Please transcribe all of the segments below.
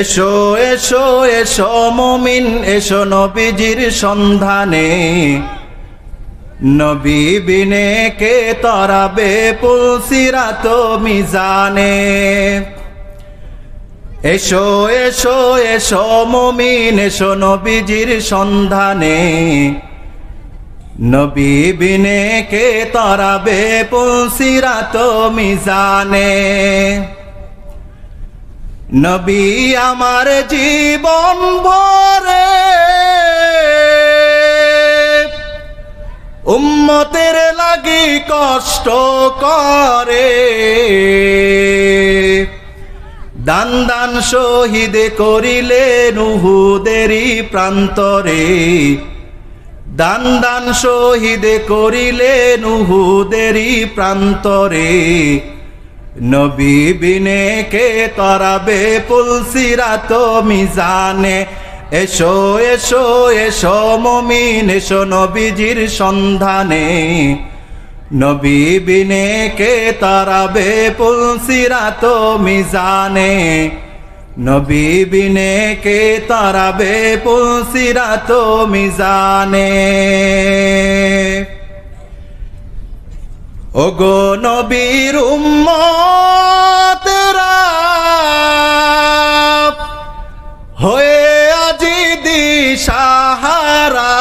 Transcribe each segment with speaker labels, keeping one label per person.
Speaker 1: এসো এসো এসো মুমিন এসো নবীজির সন্ধানে, নবী বিনে কে তরাবে পুলসিরাত মিজানে। এসো এসো এসো মুমিন এসো নবীজির সন্ধানে, নবী বিনে কে তরাবে পুলসিরাত মিজানে। নবী আমার জীবন ভরে উম্মতের লাগি কষ্ট করে, দান দান শহীদ করিলেন উহুদেরই প্রান্তরে, দান দান শহীদ করিলেন উহুদেরই প্রান্তরে। নবী বিনে কে তরাবে পুলসিরাত মিজানে। এসো এসো এসো মুমিন এসো নবীজির সন্ধানে, নবী বিনে কে তরাবে পুলসিরাত মিজানে, নবী বিনে কে তরাবে পুলসিরাত মিজানে। ওগো নবীর উম্মতেরা হয়ে আজি দিশাহারা,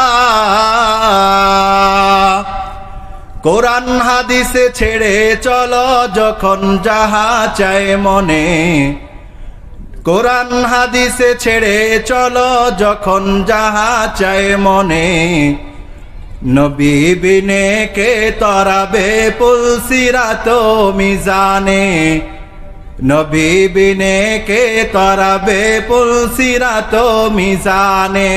Speaker 1: কোরআন হাদিসে ছেড়ে চলো যখন যাহা চায় মনে, কোরআন হাদিসে ছেড়ে চলো যখন যাহা চায় মনে। নবী বিনে কে তরাবে পুলসিরাত মিজানে, নবী বিনে কে তরাবে পুলসিরাত মিজানে।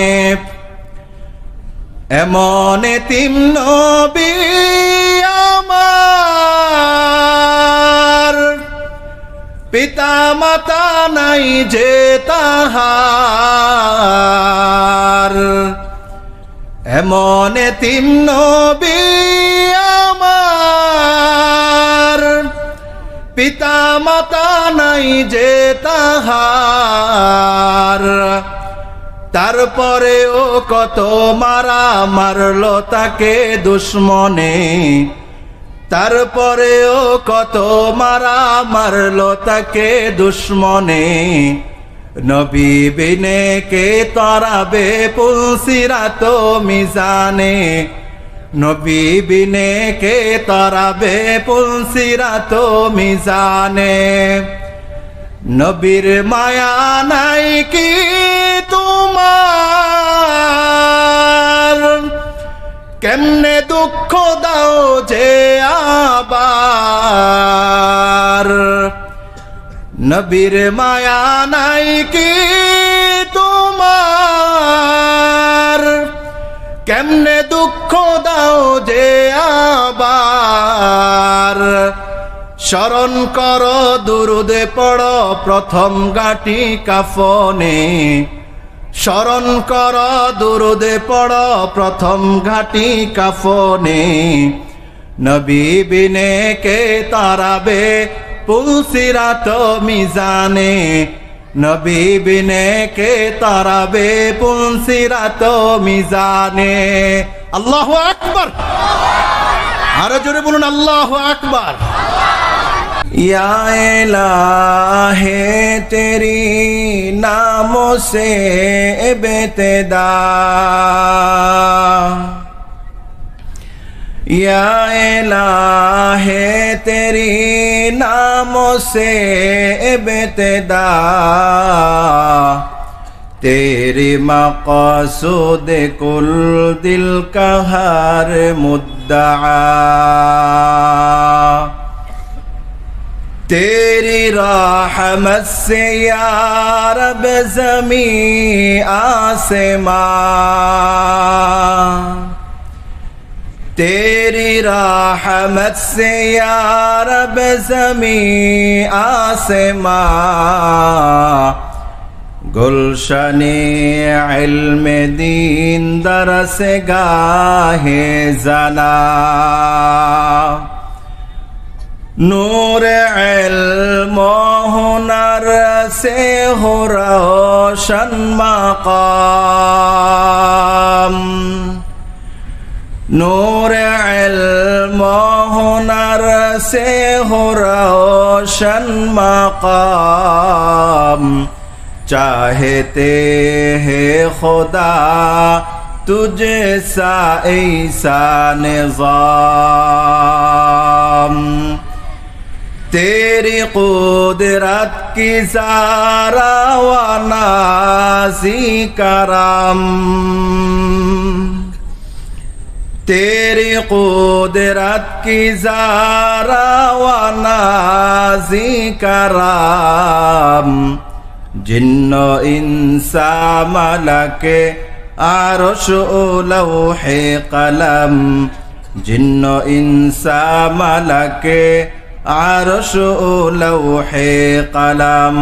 Speaker 1: এমন এতিম নবী আমার, পিতা মাতা নাই যে তাহার, এমন এতিম নবী আমার, পিতা মাতা নাই যে তাহার। তারপরেও কত মারা মারলো তাকে দুশ্মনে, তারপরেও কত মারা মারলো তাকে দুশ্মনে। নবী বিনে কে তরাবে পুলসিরাত মিজানে, নবী বিনে কে তরাবে পুলসিরাত মিজানে। নবীর মায়া নাই কি তোমার, কেমনে দুঃখ দাও যে আবার। নবীর মায়া নাই কি তোমার, কেমনে দুঃখ দাও যে আবার। স্মরণ করো দুরুদে পড়ো প্রথম গাঁটি কাফনে, স্মরণ করো দুরুদে পড়ো প্রথম ঘাটি কাফনে। নবী বিনে কে তরাবে পুলসিরাত মিজানে, নবী বিনে কে তরাবে পুলসিরাত মিজানে। আল্লাহু আকবার, আরো জোরে বলুন আল্লাহু আকবার। या इलाहे तेरी नामों से बेतदा, या इलाहे तेरी नामों से बेतदा, तेरी मक़सूद कुल दिल का हर मुद्दआ, तेरी रहमत से या रब ज़मीं आसमां, तेरी रहमत से या रब ज़मीं आसमां। गुलशने इल्म दीन दरस गाहे जना, नूर इल्म हुनर से हो रोशन मकाम नूर इल्म हुनर से हो रोशन मकाम चाहते हैं खुदा तुझसा ऐसा निज़ाम तेरी कुदरत की ज़ारा व नाज़ी करम तेरी कुदरत की ज़ारा व नाज़ी करम जिन्नो इंसा मलके आरश लौहे कलम जिन्नो इंसा मलके आरश लौहे कलम।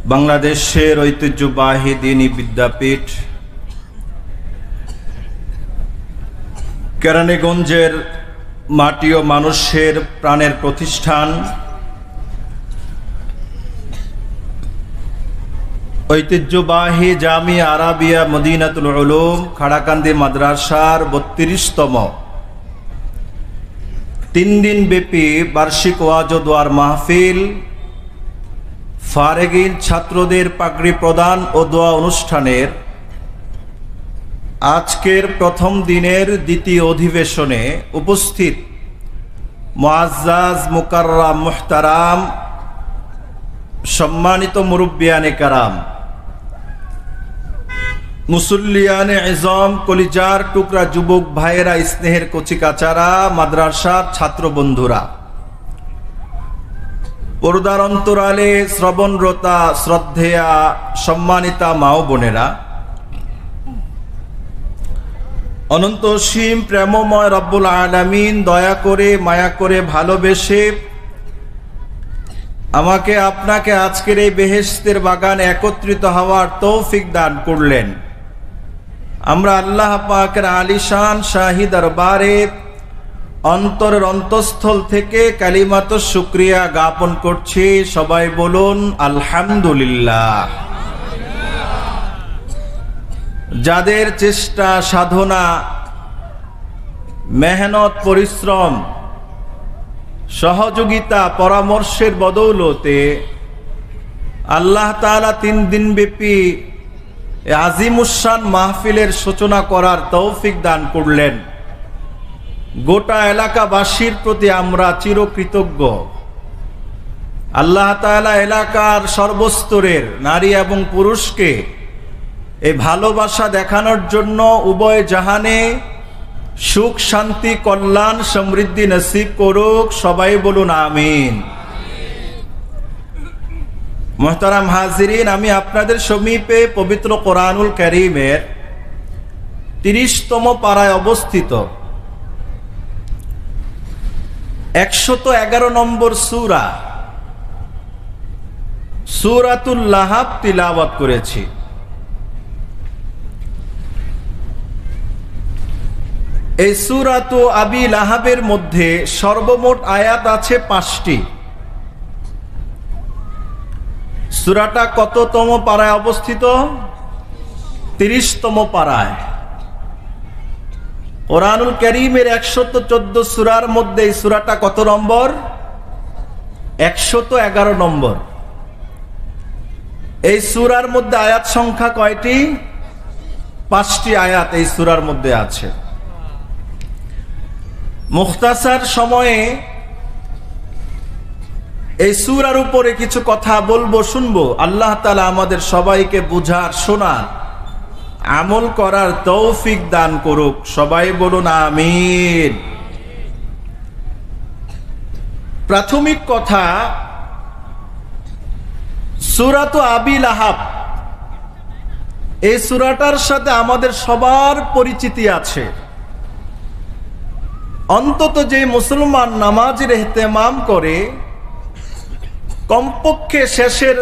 Speaker 1: बांग्लादेशेर ऐतिह्यबाही दीनी विद्यापीठ केरानीगंजेर माटी ओ मानुषेर प्राणेर प्रतिष्ठान ऐतिह्यबाही जामिया आराबिया मदीनातुल उलूम खाड़ाकांदी माद्रासार 32तम 3 दिन ब्यापी वार्षिक ওয়াজ ও দোয়ার মাহফিল ফারেগিন ছাত্রদের পাগড়ি প্রদান ও দোয়া অনুষ্ঠানের আজকের প্রথম দিনের দ্বিতীয় অধিবেশনে উপস্থিত মুআজ্জাজ মুকাররাম মুহতারাম সম্মানিত মুরব্বিয়ানে কারাম মুসল্লিয়ানে ইজম কলিজার টুকরা যুবক ভাইয়েরা স্নেহের কচিকাচারা মাদ্রাসার ছাত্র বন্ধুরা পর্দার অন্তরালে শ্রবণরতা শ্রদ্ধেয়া সম্মানিতা মা ও বোনেরা অনন্ত অসীম প্রেমময় রব্বুল আলামিন দয়া করে মায়া করে ভালোবেসে আমাকে আপনাকে আজকের এই বেহেশতের বাগানে একত্রিত হওয়ার তৌফিক দান করলেন। আমরা আল্লাহ পাকের আলিশান শাহী দরবারে অন্তরের অন্তঃস্থল থেকে কালিমাত শুকরিয়া জ্ঞাপন করছি। সবাই বলুন আলহামদুলিল্লাহ। যাদের চেষ্টা সাধনা মেহনত পরিশ্রম সহযোগিতা পরামর্শের বদৌলতে আল্লাহ তাআলা 3 দিন ব্যাপী আজিমুশান মাহফিলের সূচনা করার তৌফিক দান করলেন। গোটা এলাকাবাসীর প্রতি আমরা চিরকৃতজ্ঞ। আল্লাহ তাআলা এলাকার সর্বস্তরের নারী এবং পুরুষকে এই ভালোবাসা দেখানোর জন্য উভয় জাহানে সুখ শান্তি কল্যাণ সমৃদ্ধি নসিব করুক। সবাই বলুন আমিন। মুহতারাম হাজিরিন, আমি আপনাদের সমীপে পবিত্র কোরআনুল কারীমের 30তম পারায় অবস্থিত 111 নম্বর সূরা সূরাতুল লাহাব তিলাওয়াত করেছি। এই সূরাতু আবি লাহাবের মধ্যে সর্বমোট আয়াত আছে 5টি। সূরাটা কততম পারায় অবস্থিত? 30তম পারায়। কোরআনুল কারীমের 114 সূরার মধ্যে এই সূরাটা কত নম্বর? 111 নম্বর। এই সূরার মধ্যে আয়াত সংখ্যা কয়টি? 5টি আয়াত এই সূরার মধ্যে আছে। মুখতাসার সময়ে এই সূরার উপরে কিছু কথা বলবো, শুনবো। আল্লাহ তাআলা আমাদের সবাইকে বুঝার শোনার আমল করার তৌফিক দান করুক। সবাই বলুন আমিন। প্রাথমিক কথা, সূরাতু আবি লাহাব এই সূরাটার সাথে আমাদের সবার পরিচিতি আছে। অন্তত যে মুসলমান নামাজের ইহতেমাম করে কমপক্ষে শেষের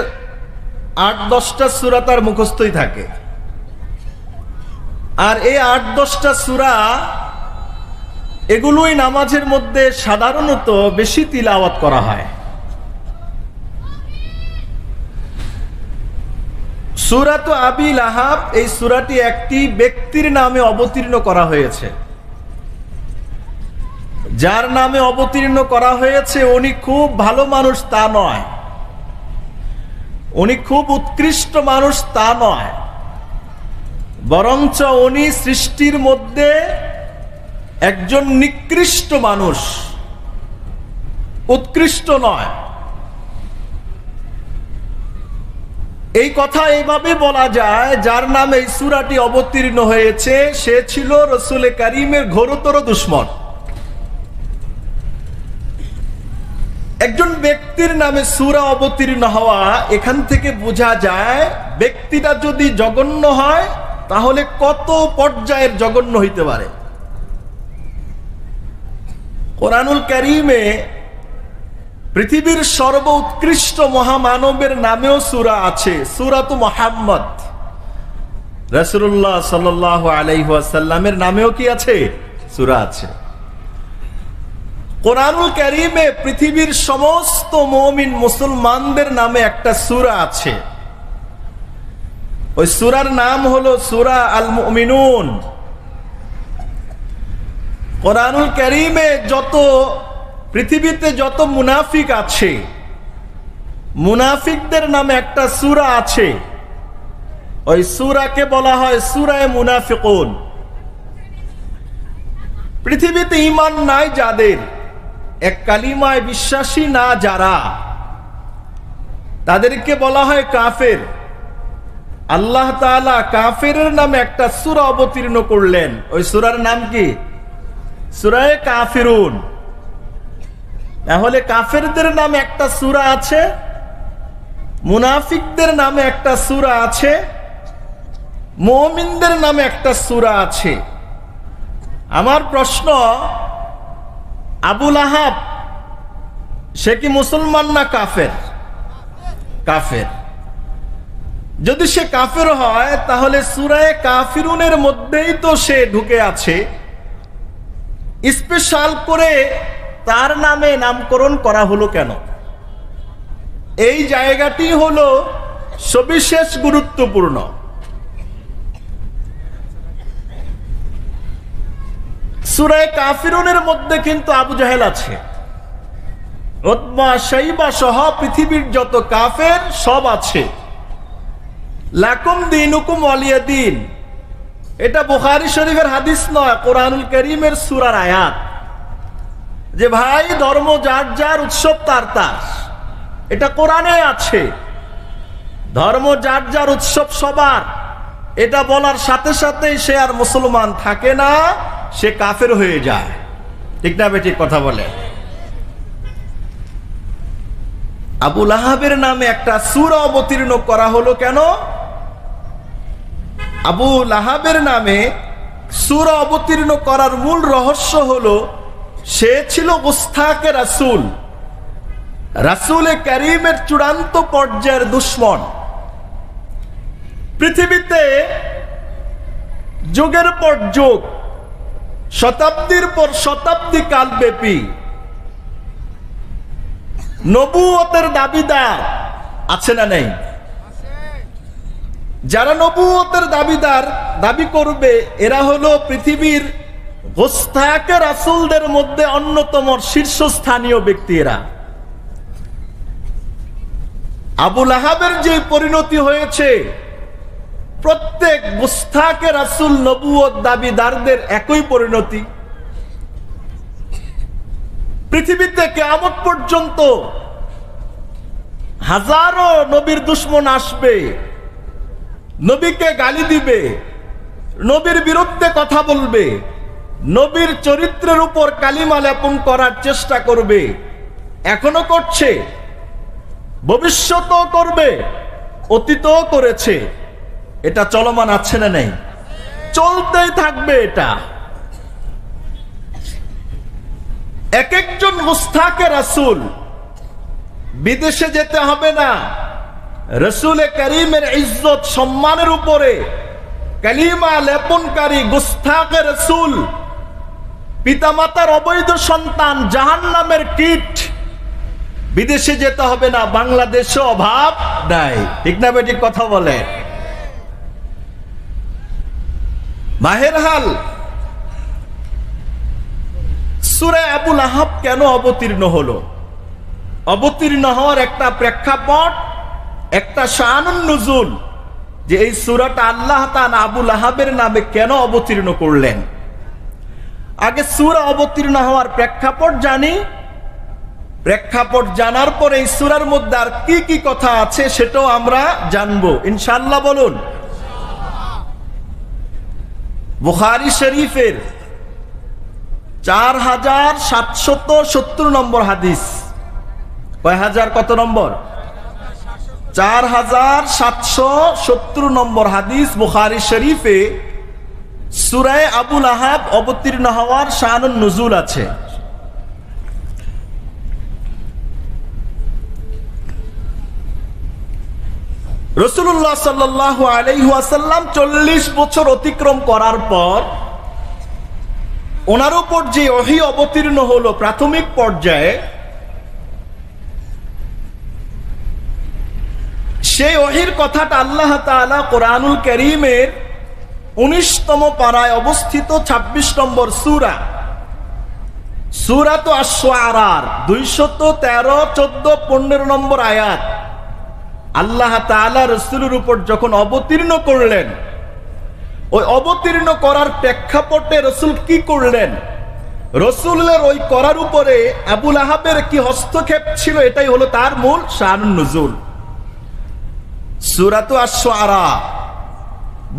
Speaker 1: 8-10টা সূরা তার মুখস্থই থাকে। আর এই 8-10টা সূরা এগুলোই নামাজের মধ্যে সাধারণত বেশি তিলাওয়াত করা হয়। সূরাত আবি লাহাব, এই সূরাটি একটি ব্যক্তির নামে অবতীর্ণ করা হয়েছে। যার নামে অবতীর্ণ করা হয়েছে উনি খুব ভালো মানুষ তা নয়, উনি খুব উৎকৃষ্ট মানুষ তা নয়, বরঞ্চ উনি সৃষ্টির মধ্যে একজন নিকৃষ্ট মানুষ, উৎকৃষ্ট নয়। এই কথা এইভাবে বলা যায়, যার নামে এই সূরাটি অবতীর্ণ হয়েছে সে ছিল রাসূল কারীমের ঘোরতর দুশমন। একজন ব্যক্তির নামে সূরা অবতীর্ণ হওয়া, এখান থেকে বোঝা যায় ব্যক্তিটা যদি জঘন্য হয় তাহলে কত পর্যায়ের জঘন্য হইতে পারে। কোরআনুল কারীমে পৃথিবীর সর্বোৎকৃষ্ট মহামানবের নামেও সূরা আছে, সূরাত মুহাম্মদ। রাসূলুল্লাহ সাল্লাল্লাহু আলাইহি ওয়াসাল্লামের নামেও কি আছে? সূরা আছে। কোরআনুল কারীমে পৃথিবীর সমস্ত মুমিন মুসলমানদের নামে একটা সূরা আছে। ওই সূরার নাম হলো সূরা আল মুমিনুন। কোরআনুল কারীমে পৃথিবীতে যত মুনাফিক আছে, মুনাফিকদের নামে একটা সূরা আছে। ওই সূরাকে বলা হয় সূরায়ে মুনাফিকুন। পৃথিবীতে ঈমান নাই যাদের, এক কালিমায় বিশ্বাসী না যারা, তাদেরকে বলা হয় কাফের। আল্লাহ তাআলা কাফেরের নামে একটা সূরা অবতীর্ণ করলেন। ওই সূরার নাম কি? সূরায়ে কাফিরুন। তাহলে কাফেরদের নামে একটা সূরা আছে, মুনাফিকদের নামে একটা সূরা আছে, মুমিনদের নামে একটা সূরা আছে। আমার প্রশ্ন, আবু লাহাব সে কি মুসলমান না কাফের? কাফের। যদি সে কাফের হয় তাহলে সূরায়ে কাফিরুনের মধ্যেই তো সে ঢুকে আছে। স্পেশাল করে তার নামে নামকরণ করা হলো কেন? এই জায়গাটি হলো সবিশেষ গুরুত্বপূর্ণ। সূরায়ে কাফিরুনের মধ্যে কিন্তু আবু জাহেল আছে, উতবা শাইবা সহ পৃথিবীর যত কাফের সব আছে। লাকুম দীনুকুম ওয়ালিয়া দীন, এটা বুখারী শরীফের হাদিস নয়, কোরআনুল কারীমের সূরার আয়াত। যে ভাই ধর্ম যার যার, উৎসব তার তার, এটা কোরআনে আছে। ধর্ম যার যার, উৎসব সবার, এটা বলার সাথে সাথেই সে আর মুসলমান থাকে না, সে কাফের হয়ে যায়। ঠিক না বেঠিক কথা বলে? আবু লাহাবের নামে একটা সূরা অবতীর্ণ করা হলো কেন? আবু লাহাবের নামে সূরা অবতীর্ণ করার মূল রহস্য হলো সে ছিল গুস্তাখে রাসূল, রাসূলে কারীমের চূড়ান্ত পর্যায়ের দুশমন। পৃথিবীতে যুগের পর যুগ, শতাব্দীর পর শতাব্দী কালব্যাপী নবুয়তের দাবিদার আছে না নেই? যারা নবুয়তের দাবি করবে এরা হলো পৃথিবীর গুস্তাখে রাসূলদের মধ্যে অন্যতম শীর্ষস্থানীয় ব্যক্তি। এরা আবু লাহাবের যে পরিণতি হয়েছে, প্রত্যেক গুস্তাখে রাসূল নবুয়ত দাবিদারদের একই পরিণতি। পৃথিবীতে কিয়ামত পর্যন্ত হাজারো নবীর দুশমন আসবে, নবীকে গালি দিবে, নবীর বিরুদ্ধে কথা বলবে, নবীর চরিত্রের উপর কালিমা লেপন করার চেষ্টা করবে। এখনো করছে, ভবিষ্যতেও করবে, অতীতও করেছে। এটা চলমান আছে না নেই? চলতেই থাকবে। এটা এক একজন গুস্তাখে রাসূল, বিদেশে যেতে হবে না, রাসূলে কারীমের ইজ্জত সম্মানের উপরে কালিমা লেপনকারী, গুস্তাখে রাসূল, পিতামাতার অবৈধ সন্তান, জাহান্নামের কীট। বিদেশে যেতে হবে না, বাংলাদেশে অভাব নাই। ঠিক না বেঠিক কথা বলে? মাহের হাল, সূরা আবু লাহাব কেন অবতীর্ণ হলো? অবতীর্ণ হওয়ার একটা প্রেক্ষাপট, একটা শানুন নুজুল, যে এই সূরাটা আল্লাহ তাআলা আবু লাহাবের নামে কেন অবতীর্ণ করলেন। আগে সূরা অবতীর্ণ হওয়ার প্রেক্ষাপট জানি, প্রেক্ষাপট জানার পরে এই সূরার মধ্যে আর কি কি কথা আছে সেটাও আমরা জানবো ইনশাআল্লাহ। বলুন। বুখারী শরীফের 4770 নম্বর হাদিস। কয় হাজার কত নম্বর? 4770 নম্বর হাদিস বুখারী শরীফে সূরা আবু লাহাব অবতীর্ণ হওয়ার শানুন নুজুল আছে। রাসূলুল্লাহ সাল্লাল্লাহু আলাইহি ওয়াসাল্লাম 40 বছর অতিক্রম করার পর ওনার উপর যে ওহী অবতীর্ণ হলো প্রাথমিক পর্যায়ে, সেই ওহীর কথাটা আল্লাহ তাআলা কোরআনুল কারীমের 19তম পারায় অবস্থিত 26 নম্বর সূরা, সূরাত আশ-শুআরার 213, 14, 15 নম্বর আয়াত আল্লাহ তাআলা রাসূলের উপর যখন অবতীর্ণ করলেন, ওই অবতীর্ণ করার প্রেক্ষাপটে রাসূল কি করলেন, রাসূলের ওই করার উপরে আবু লাহাবের কি হস্তক্ষেপ ছিল, এটাই হলো তার মূল শানুন নুজুল। সূরাত আশ-শুআরা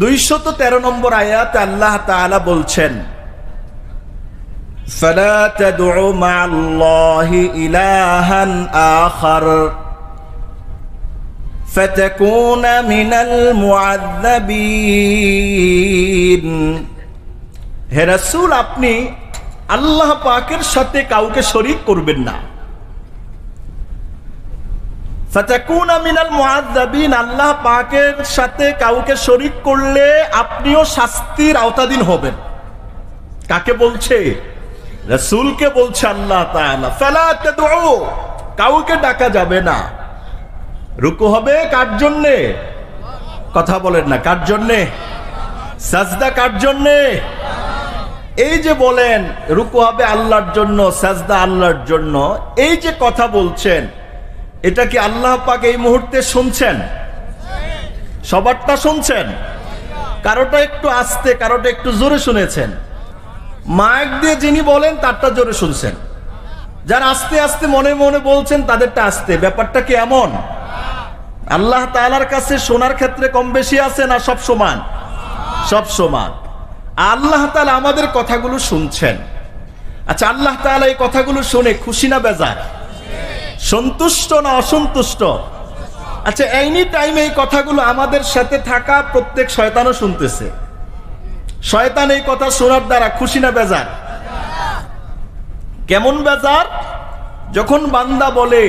Speaker 1: 213 নম্বর আয়াতে আল্লাহ তাআলা বলছেন, ফালা তাদউ মা'আল্লাহি ইলাহান আখার ফাতাকুনা মিনাল মুআযযাবিন। হে রাসূল, আপনি আল্লাহ পাকের সাথে কাউকে শরীক করবেন না। ফাতাকুনা মিনাল মুআযযাবিন, আল্লাহ পাকের সাথে কাউকে শরীক করলে আপনিও শাস্তির আওতাধীন হবেন। কাকে বলছে? রাসূলকে বলছে আল্লাহ তাআলা। ফালা তাদউ, কাউকে ডাকা যাবে না। রুকু হবে কার জন্যে? কথা বলেন না, কার জন্যে? সাজদা কার জন্যে? এই যে বলেন রুকু হবে আল্লাহর জন্য, সাজদা আল্লাহর জন্য, এই যে কথা বলছেন, এটা কি আল্লাহ পাক এই মুহূর্তে শুনছেন? সবারটা শুনছেন? কারোটা একটু আস্তে, কারোটা একটু জোরে শুনেছেন। মাইক দিয়ে যিনি বলেন তারটা জোরে শুনছেন, যারা আস্তে আস্তে মনে মনে বলছেন তাদেরটা আস্তে। ব্যাপারটা কি এমন? আল্লাহ তাআলার কাছে শোনার ক্ষেত্রে কম বেশি আছে না সব সমান? সব সমান। আল্লাহ তাআলা আমাদের কথাগুলো শুনছেন। আচ্ছা, আল্লাহ তাআলা এই কথাগুলো শুনে খুশি না বেজার? সন্তুষ্ট না অসন্তুষ্ট? আচ্ছা, এনি টাইম এই কথাগুলো আমাদের সাথে থাকা প্রত্যেক শয়তানও শুনতেছে। শয়তান এই কথা শোনার দ্বারা খুশি না বেজার? কেমন বেজার? যখন বান্দা বলে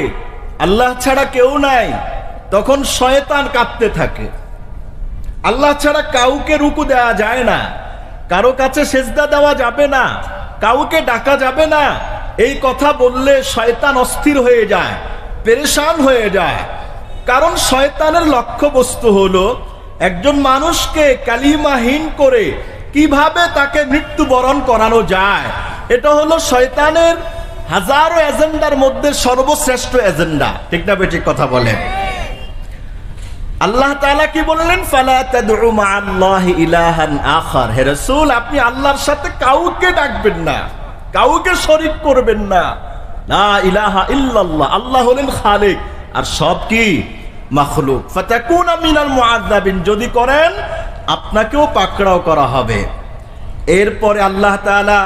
Speaker 1: আল্লাহ ছাড়া কেউ নাই, তখন শয়তান কাঁপতে থাকে। আল্লাহ ছাড়া কাউকে রুকু দেওয়া যায় না, কারো কাছে সেজদা দেওয়া যাবে না, কাউকে ডাকা যাবে না, এই কথা বললে শয়তান অস্থির হয়ে যায়, পেরেশান হয়ে যায়। কারণ শয়তানের লক্ষ্য বস্তু হলো একজন মানুষকে কালিমাহীন করে কিভাবে তাকে মৃত্যুবরণ করানো যায়। এটা হলো শয়তানের হাজারো এজেন্ডার মধ্যে সর্বশ্রেষ্ঠ এজেন্ডা। ঠিক না বেঠিক কথা বলেন? আল্লাহ তাআলা কি বললেন? ফালা তাদউ মা'আল্লাহি ইলাহান আখার। হে রাসূল, আপনি আল্লাহর সাথে কাউকে ডাকবেন না, কাউকে শরীক করবেন না। লা ইলাহা ইল্লাল্লাহ, আল্লাহ হলেন খালিক আর সব কি মাখলুক। ফাতাকুনা মিনাল মুআযযাবিন, যদি করেন আপনাকেও পাকড়াও করা হবে। এরপরে আল্লাহ তাআলা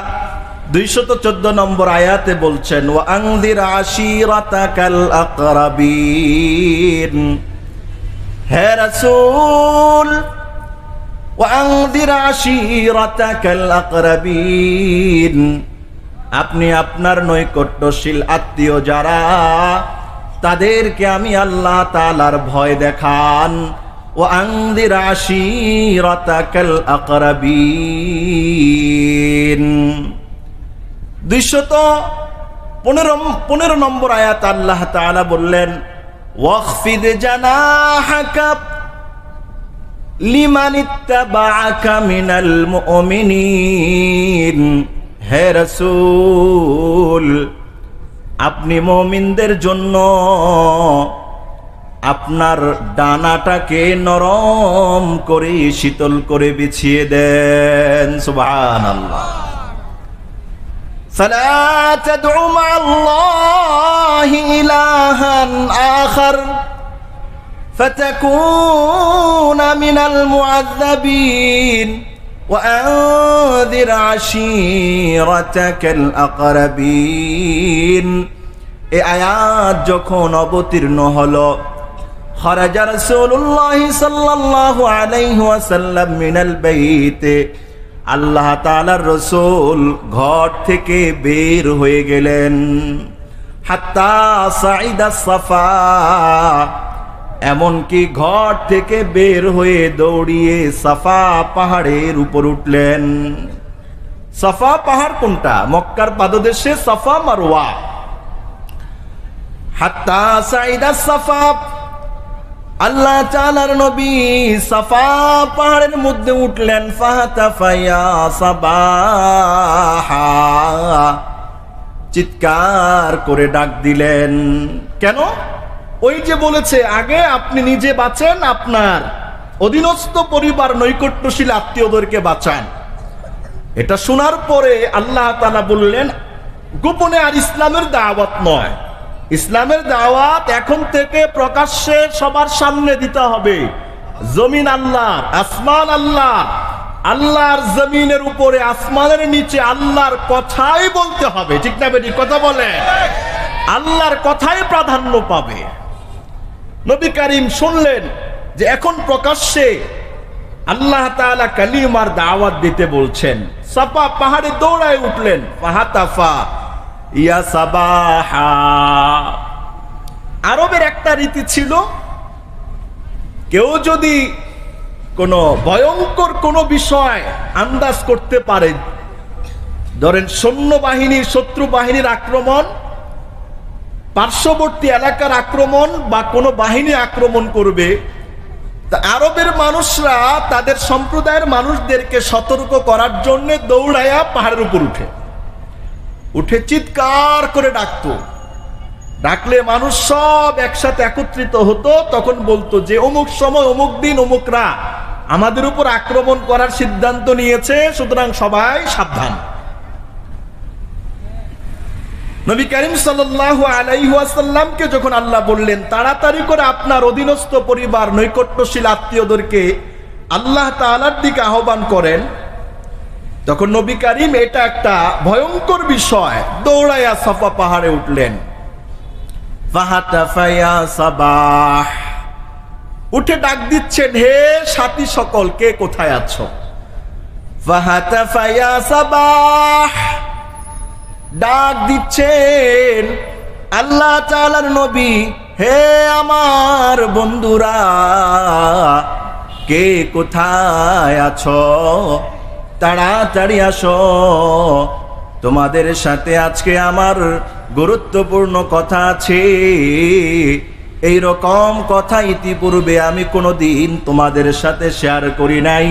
Speaker 1: 214 নম্বর আয়াতে বলছেন, ওয়া আনযির আশীরাতাকাল আকরাবিন। হে রাসূল, ওয়া আনযির আশীরাতাকাল আকরাবিন, আপনি আপনার নৈকট্যশীল আত্মীয় যারা, তাদেরকে আমি আল্লাহ তাআলার ভয় দেখান, وأنذر عشيرتك الأقربين 215 নম্বর আয়াত আল্লাহ তাআলা বললেন ওয়াখফিদ জানাহাকা লিমান ইত্তাবাআকা মিনাল মুমিনিন। হে রাসূল, আপনি মুমিনদের জন্য আপনার ডানাটাকে নরম করে শীতল করে বিছিয়ে দেন। সুবহানাল্লাহ। ফালা তাদউ মা'আল্লাহি ইলাহান আখার ফাতাকুনা মিনাল মুআযযাবিন ওয়া আনযির আশীরাতাকাল আকরাবিন। এই আয়াত যখন অবতীর্ণ হলো, খারাজা রাসূলুল্লাহ সাল্লাল্লাহু আলাইহি ওয়াসাল্লাম মিনাল বাইতে, আল্লাহ তাআলার রাসূল ঘর থেকে বের হয়ে গেলেন। হাত্তা সাইদা সাফা, এমনকি ঘর থেকে বের হয়ে দৌড়িয়ে সাফা পাহাড়ের উপর উঠলেন। সাফা পাহাড় কোনটা? মক্কার পাদদেশে সাফা মারওয়া। হাত্তা সাইদা সাফা, আল্লাহ তাআলার নবী সাফা পাহাড়ের মধ্যে উঠলেন। ফাহাতাফায়া সাবাহা, চিৎকার করে ডাক দিলেন। কেন? ওই যে বলেছে আগে আপনি নিজে বাঁচেন, আপনার অধীনস্থ পরিবার নৈকট্যশীল আত্মীয়দেরকে বাঁচান। এটা শোনার পরে আল্লাহ তাআলা বললেন গোপনে আর ইসলামের দাওয়াত নয়, ইসলামের দাওয়াত এখন থেকে প্রকাশ্যে সবার সামনে দিতে হবে। জমিন আল্লাহর, আসমান আল্লাহর, আল্লাহর জমিনের উপরে আসমানের নিচে আল্লাহর কথাই বলতে হবে। ঠিক না বেটি? কথা বলে আল্লাহর কথাই প্রাধান্য পাবে। নবী করিম শুনলেন যে এখন প্রকাশ্যে আল্লাহ তাআলা কালিমার দাওয়াত দিতে বলছেন। সাফা পাহাড়ে দৌড়ায় উঠলেন। ফাহাতাফা ইয়া সাবাহা। আরবের একটা রীতি ছিল, কেউ যদি কোনো ভয়ঙ্কর কোনো বিষয় আন্দাজ করতে পারে, ধরেন সৈন্যবাহিনীর, শত্রু বাহিনীর আক্রমণ, পার্শ্ববর্তী এলাকার আক্রমণ বা কোনো বাহিনী আক্রমণ করবে, তা আরবের মানুষরা তাদের সম্প্রদায়ের মানুষদেরকে সতর্ক করার জন্য দৌড়াইয়া পাহাড়ের উপর উঠে চিৎকার করে ডাকতো। ডাকলে মানুষ সব একসাথে একত্রিত হতো। তখন বলতো যে অমুক সময় অমুক দিন অমুকরা আমাদের উপর আক্রমণ করার সিদ্ধান্ত নিয়েছে, সুতরাং সবাই সাবধান। নবী করিম সাল্লাল্লাহু আলাইহি ওয়াসাল্লামকে যখন আল্লাহ বললেন তাড়াতাড়ি করে আপনার অধীনস্থ পরিবার নৈকট্যশীল আত্মীয়দেরকে আল্লাহ তাআলার দিকে আহ্বান করেন, তখন নবী করিম এটা একটা ভয়ঙ্কর বিষয় দৌড়াইয়া সাফা পাহাড়ে উঠলেন। ফাহাতাফায়া সাবাহ, উঠে ডাক দিচ্ছেন, হে সাথী সকল, কে কোথায় আছো? ফাহাতাফায়া সাবাহ, ডাক দিচ্ছেন আল্লাহ তাআলার নবী, হে আমার বন্ধুরা, কে কোথায় আছো? তাড়াতাড়ি আসো, তোমাদের সাথে আজকে আমার গুরুত্বপূর্ণ কথা আছে। এই রকম কথা ইতিপূর্বে আমি কোনোদিন তোমাদের সাথে শেয়ার করি নাই।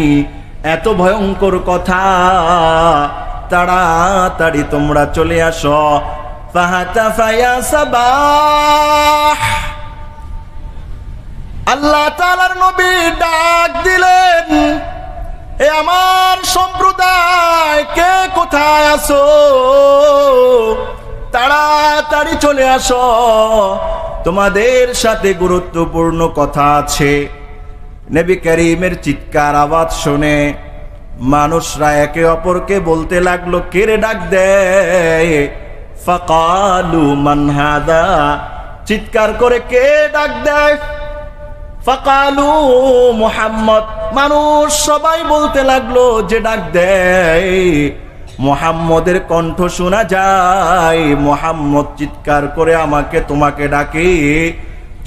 Speaker 1: এত ভয়ঙ্কর কথা, তাড়াতাড়ি তোমরা চলে আসো। ফাহাতাফায়া সাবাহ, আল্লাহ তাআলার নবী ডাক দিলেন, এ আমার সম্প্রদায়, কে কোথায় আছো? তাড়াতাড়ি চলে আসো, তোমাদের সাথে গুরুত্বপূর্ণ কথা আছে। নবী করিমের চিৎকার আওয়াজ শুনে মানুষরা একে অপরকে বলতে লাগলো, কে রে ডাক দেয়? ফাকালু মান হাদা, চিৎকার করে কে ডাক দেয়? ফাকালু মুহাম্মদ, মানুষ সবাই বলতে লাগলো যে ডাক দেয় মুহাম্মদের কণ্ঠ শোনা যায়। মুহাম্মদ চিৎকার করে আমাকে তোমাকে ডাকে,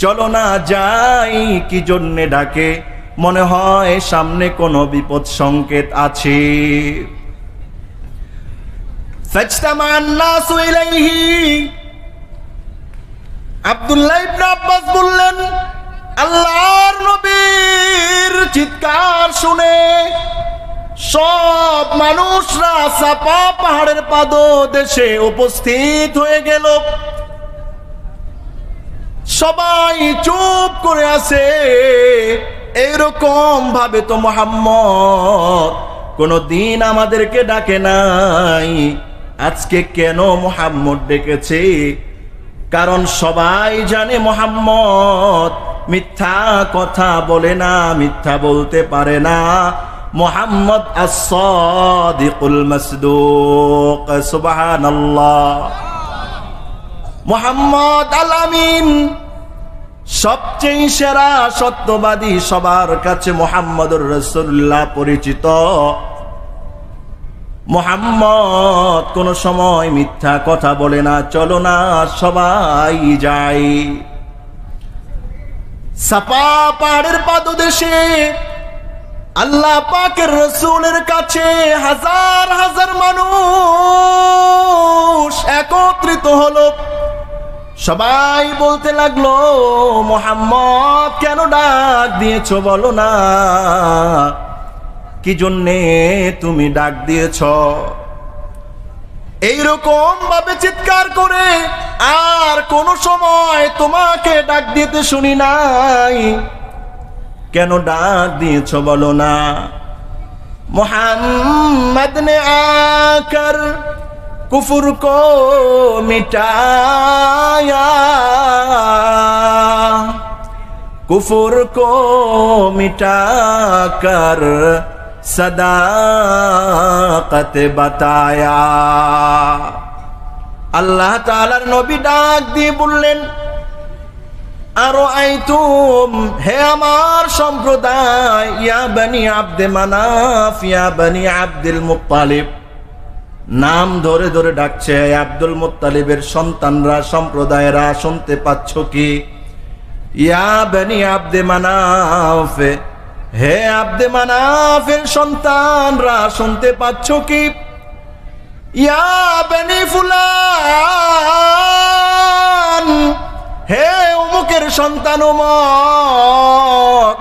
Speaker 1: চলো না যাই। কি জন্যে ডাকে? মনে হয় সামনে কোনো বিপদ সংকেত আছে। ফাজতামান নাসু ইলাইহি, আব্দুল্লাহ ইবনে আব্বাস বললেন, আল্লাহর নবীর চিৎকার শুনে সব মানুষরা সাফা পাহাড়ের পাদদেশে উপস্থিত হয়ে গেল। সবাই চুপ করে আছে। এইরকম ভাবে তো মুহাম্মদ কোনদিন আমাদেরকে ডাকে নাই, আজকে কেন মুহাম্মদ ডেকেছে? কারণ সবাই জানে মুহাম্মদ মিথ্যা কথা বলে না, মিথ্যা বলতে পারে না। মুহাম্মদ আস-সাদিকুল মাসদুক, সুবহানাল্লাহ। মুহাম্মদ আল-আমিন, সবচেয়ে সেরা সত্যবাদী, সবার কাছে মুহাম্মদুর রাসূলুল্লাহ পরিচিত। মুহাম্মদ কোন সময় মিথ্যা কথা বলে না। চলো না সবাই যাই। সাফা পাহাড়ের পাদদেশে আল্লাহ পাকের রাসূলের কাছে হাজার হাজার মানুষ একত্রিত হলো। সবাই বলতে লাগলো, মুহাম্মদ কেন ডাক দিয়েছো বলো না, কি জন্যে তুমি ডাক দিয়েছ? এইরকম ভাবে চিৎকার করে আর কোন সময় তোমাকে ডাক দিতে শুনি নাই, কেন ডাক দিয়েছ বলো না? মুহাম্মদ নে আकर कुफर को मिटाया, कुफर को मिटाकर सदाकत बताया। আল্লাহ তাআলার নবী ডাক দিয়ে বললেন, আরো আইতুম, হে আমার সম্প্রদায়, ইয়া বনি আব্দে মানাফ, ইয়া বনি আব্দুল মুত্তালিব, নাম ধরে ধরে ডাকছে। আব্দুল মুত্তালিবের সন্তানরা, সম্প্রদায়েরা, শুনতে পাচ্ছ কি? ইয়া বনি আব্দে মানাফ, হে আব্দে মানাফের সন্তানরা, শুনতে পাচ্ছ কি? ইয়া বনি ফুলান, হে অমুকের সন্তান অমুক,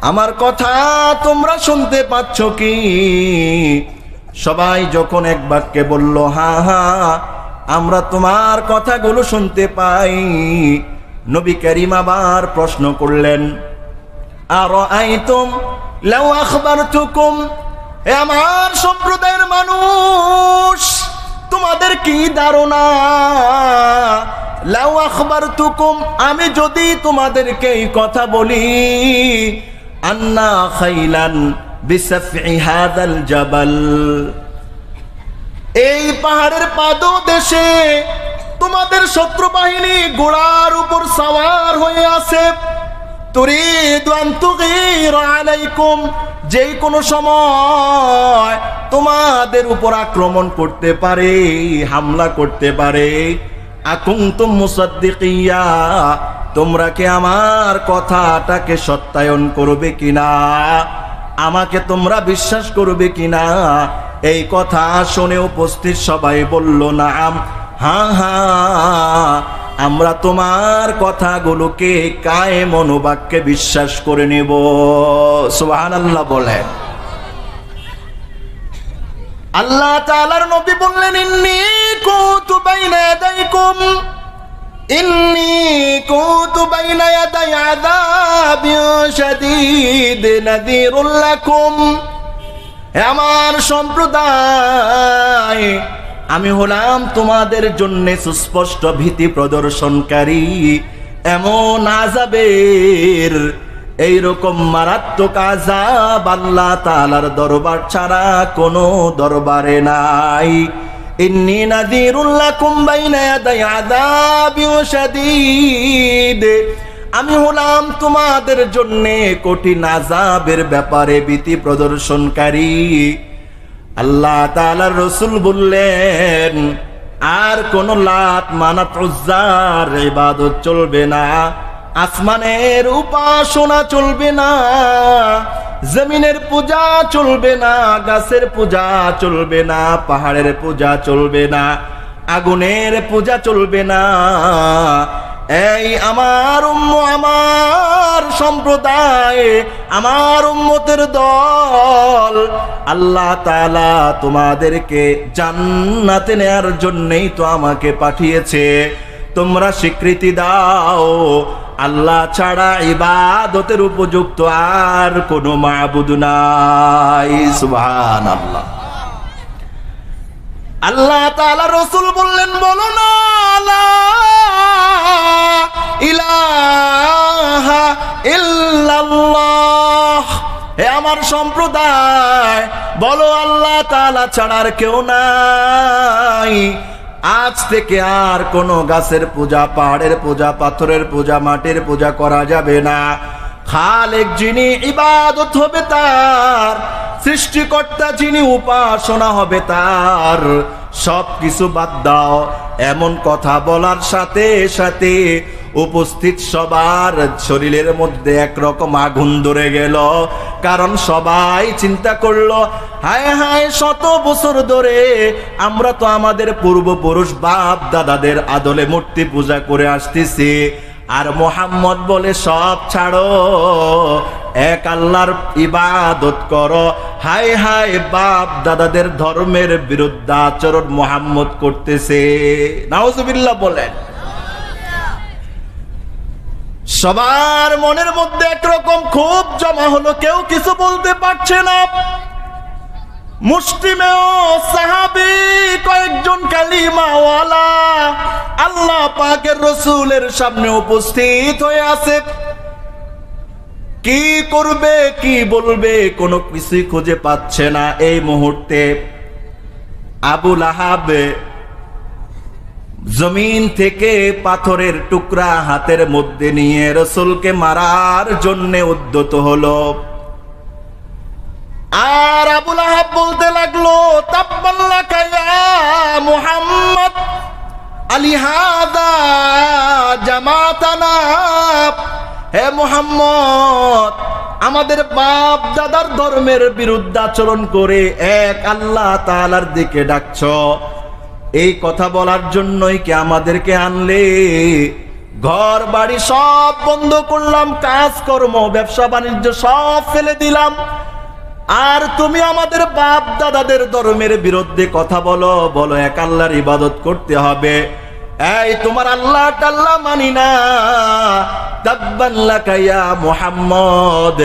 Speaker 1: আমার কথা তোমরা শুনতে পাচ্ছ কি? সবাই যখন এক বাক্যে বলল, হ্যাঁ হ্যাঁ, আমরা তোমার কথাগুলো শুনতে পাই, নবী করিম আবার প্রশ্ন করলেন, আরাআইতুম লাউ আখবারতুকুম, হে আমার সম্প্রদায়ের মানুষ, তোমাদের কি ধারণা? লাউ আখবারতুকুম, আমি যদি তোমাদেরকে এই কথা বলি, আন্না খাইলান বিসাফি হাদাল জাবাল, এই পাহাড়ের পাদদেশে তোমাদের শত্রু বাহিনী ঘোড়ার উপর সওয়ার হয়ে আছে, তুরিদু আন তুগীরা আলাইকুম, যেই কোনো সময় তোমাদের উপর আক্রমণ করতে পারে, হামলা করতে পারে। আকুনতুম মুসাদ্দিকিয়া, তোমরা কি আমার কথাটাকে সত্যায়ন করবে কিনা? আমাকে তোমরা বিশ্বাস করবে কিনা? এই কথা শুনে উপস্থিত সবাই বলল, নাম, হ্যাঁ হ্যাঁ, আমরা তোমার কথাগুলোকে কায়েম অনুবাক্যে বিশ্বাস করে নেব। সুবহানাল্লাহ বলেন। আল্লাহ তাআলার নবী বললেন, ইন্নী কুনতু বাইনা ইয়াদাইকুম, ইন্নী কুনতু বাইনা ইয়াদাই আযাবিন শাদীদ নাযীরুল লাকুম, হে আমার সম্প্রদায়, আমি হলাম তোমাদের জন্য সুস্পষ্ট ভীতি প্রদর্শনকারী। এমন আযাবের, এইরকম মারাত্মক আযাব আল্লাহ তাআলার দরবার ছাড়া কোনো দরবারে নাই। ইন্নী নাযীরুল লাকুম বাইনা ইয়াদাই আযাবিন শাদীদ, আমি হলাম তোমাদের জন্য কঠিন আযাবের ব্যাপারে ভীতি প্রদর্শনকারী। আল্লাহ তাআলার রাসূল বললেন, আর কোন লাত মানাত উজ্জার ইবাদত চলবে না, আসমানের উপাসনা চলবে না, জমিনের পূজা চলবে না, গাছের পূজা চলবে না, পাহাড়ের পূজা চলবে না, আগুনের পূজা চলবে না। এই আমার আমার সম্প্রদায়, আমার উম্মতের দল, আল্লাহ তাআলা তোমাদেরকে জান্নাতে নেয়ার জন্যই তো আমাকে পাঠিয়েছে। তোমরা স্বীকৃতি দাও আল্লাহ ছাড়া ইবাদতের উপযুক্ত আর কোনো মাবুদ নাই। সুবহানাল্লাহ। আল্লাহ তাআলা রাসূল বললেন, বলো না লা ইলাহা ইল্লাল্লাহ। হে আমার সম্প্রদায়, বলো আল্লাহ তাআলা ছাড়া আর কেউ নাই। আজ থেকে আর কোনো গাছের পূজা, পাহাড়ের পূজা, পাথরের পূজা, মাটির পূজা করা যাবে না। খালেক যিনি, ইবাদত হবে তার, সৃষ্টিকর্তা যিনি, উপাসনা হবে তার। সব কিছু বাদ দাও। এমন কথা বলার সাথে সাথে উপস্থিত সবার শরীরের মধ্যে একরকম আগুন ধরে গেল। কারণ সবাই চিন্তা করলো, হায় হায়, শত বছর ধরে আমরা তো আমাদের পূর্বপুরুষ বাপ দাদাদের আদলে মূর্তি পূজা করে আসতেছি, আর মুহাম্মদ বলে সব ছাড়ো, এক আল্লাহর ইবাদত করো। হায় হায়, বাপ দাদাদের ধর্মের বিরুদ্ধে আচরণ মুহাম্মদ করতেছে। নাউজুবিল্লাহ বলেন। সবার মনের মধ্যে একরকম ক্ষোভ জমা হলো, কেউ কিছু বলতে পারছে না। মুসলিমেও সাহাবী কয়েকজন কালিমাওয়ালা আল্লাহ পাকের রাসূলের সামনে উপস্থিত হয়ে আছে। কি করবে, কি বলবে, কোনো কিছুই খুঁজে পাচ্ছে না। এই মুহূর্তে আবু লাহাব জমিন থেকে পাথরের টুকরা হাতের মধ্যে নিয়ে রাসূলকে মারার জন্য উদ্যত হলো। আর আবু লাহাব বলতে লাগলো, তাব্বাল্লাকা ইয়া মুহাম্মদ আলিহাদা জামাতানা। হে মুহাম্মদ, আমাদের বাপ দাদার ধর্মের বিরুদ্ধে আচরণ করে এক আল্লাহ তাআলার দিকে ডাকছো, এই কথা বলার জন্যই কি আমাদেরকে আনলে? ঘর বাড়ি সব বন্ধ করলাম, কাজকর্ম ব্যবসা বাণিজ্য সব ফেলে দিলাম, আর তুমি আমাদের বাপ দাদাদের ধর্মের বিরুদ্ধে কথা বলো, বলো এক আল্লাহর ইবাদত করতে হবে। এই তোমার আল্লাহ টাল্লাহ মানি না। তাব্বাল্লাকা ইয়া মুহাম্মদ।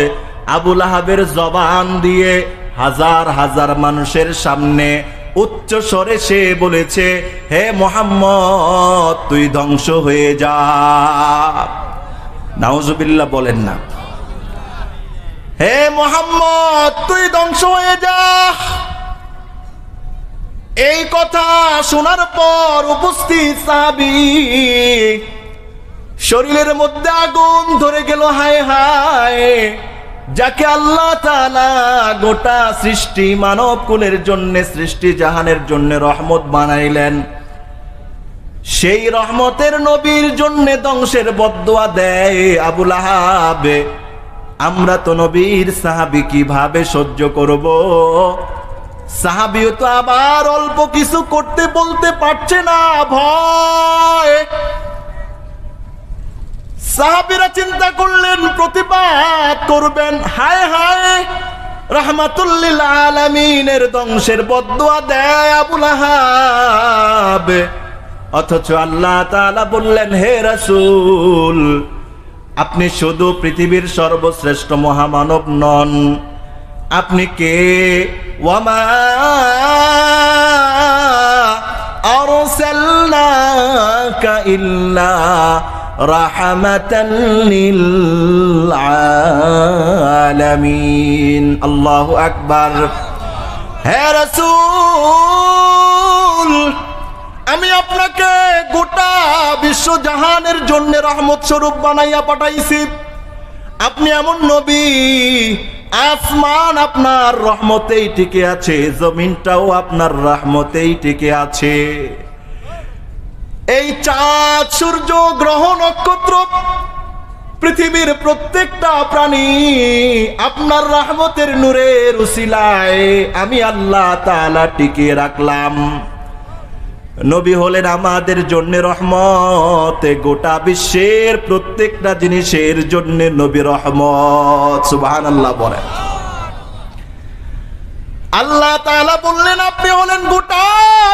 Speaker 1: আবু লাহাবের জবান দিয়ে হাজার হাজার মানুষের সামনে উচ্চ স্বরে সে বলেছে, হে মুহাম্মদ, তুই ধ্বংস হয়ে যা। নাউজুবিল্লাহ বলেন না। হে মুহাম্মদ, তুই ধ্বংস হয়ে যা। এই কথা শোনার পর উপস্থিত সাহাবী শরীরের মধ্যে আগুন ধরে গেল। হায় হায়, যাকে আল্লাহ তাআলা গোটা সৃষ্টি মানব কুলের জন্য, সৃষ্টি জাহানের জন্য রহমত বানাইলেন, সেই রহমতের নবীর জন্য ধ্বংসের বদদুয়া দেয় আবু লাহাব। আমরা তো নবীর সাহাবী, কিভাবে সহ্য করব? সাহাবীও তো আবার অল্প কিছু করতে বলতে পারছে না, ভয়। সাহাবীরা চিন্তা করলেন প্রতিবাদ করবেন। হায় হায়, রাহমাতুল লিল আলামিনের ধ্বংসের বদদুয়া দেয় আবু লাহাব। অথচ আল্লাহ তাআলা বললেন, হে রাসূল, আপনি শুধু পৃথিবীর সর্বশ্রেষ্ঠ মহামানব নন, আপনি কে? ওয়ামা আরসালনাকা ইল্লা রাহমাতান লিল আলামিন। আল্লাহু আকবার। হে রাসূল, আমি আপনাকে গোটা বিশ্ব জাহানের জন্য রহমত স্বরূপ বানাইয়া পাঠাইছি। আপনি এমন নবী, আসমান আপনার রহমতেই টিকে আছে, জমিনটাও আপনার রহমতেই টিকে আছে। এই চাঁদ, সূর্য, গ্রহ, নক্ষত্র পৃথিবীর প্রত্যেকটা প্রাণী আপনার রহমতের নূরের উসিলায় আমি আল্লাহ তাআলা টিকিয়ে রাখলাম। নবী হলেন আমাদের জন্য রহমত, গোটা বিশ্বের প্রত্যেকটা জিনিসের জন্য নবী রহমত। সুবহানাল্লাহ বলেন। আল্লাহ তাআলা বললেন আপনি হলেন গোটা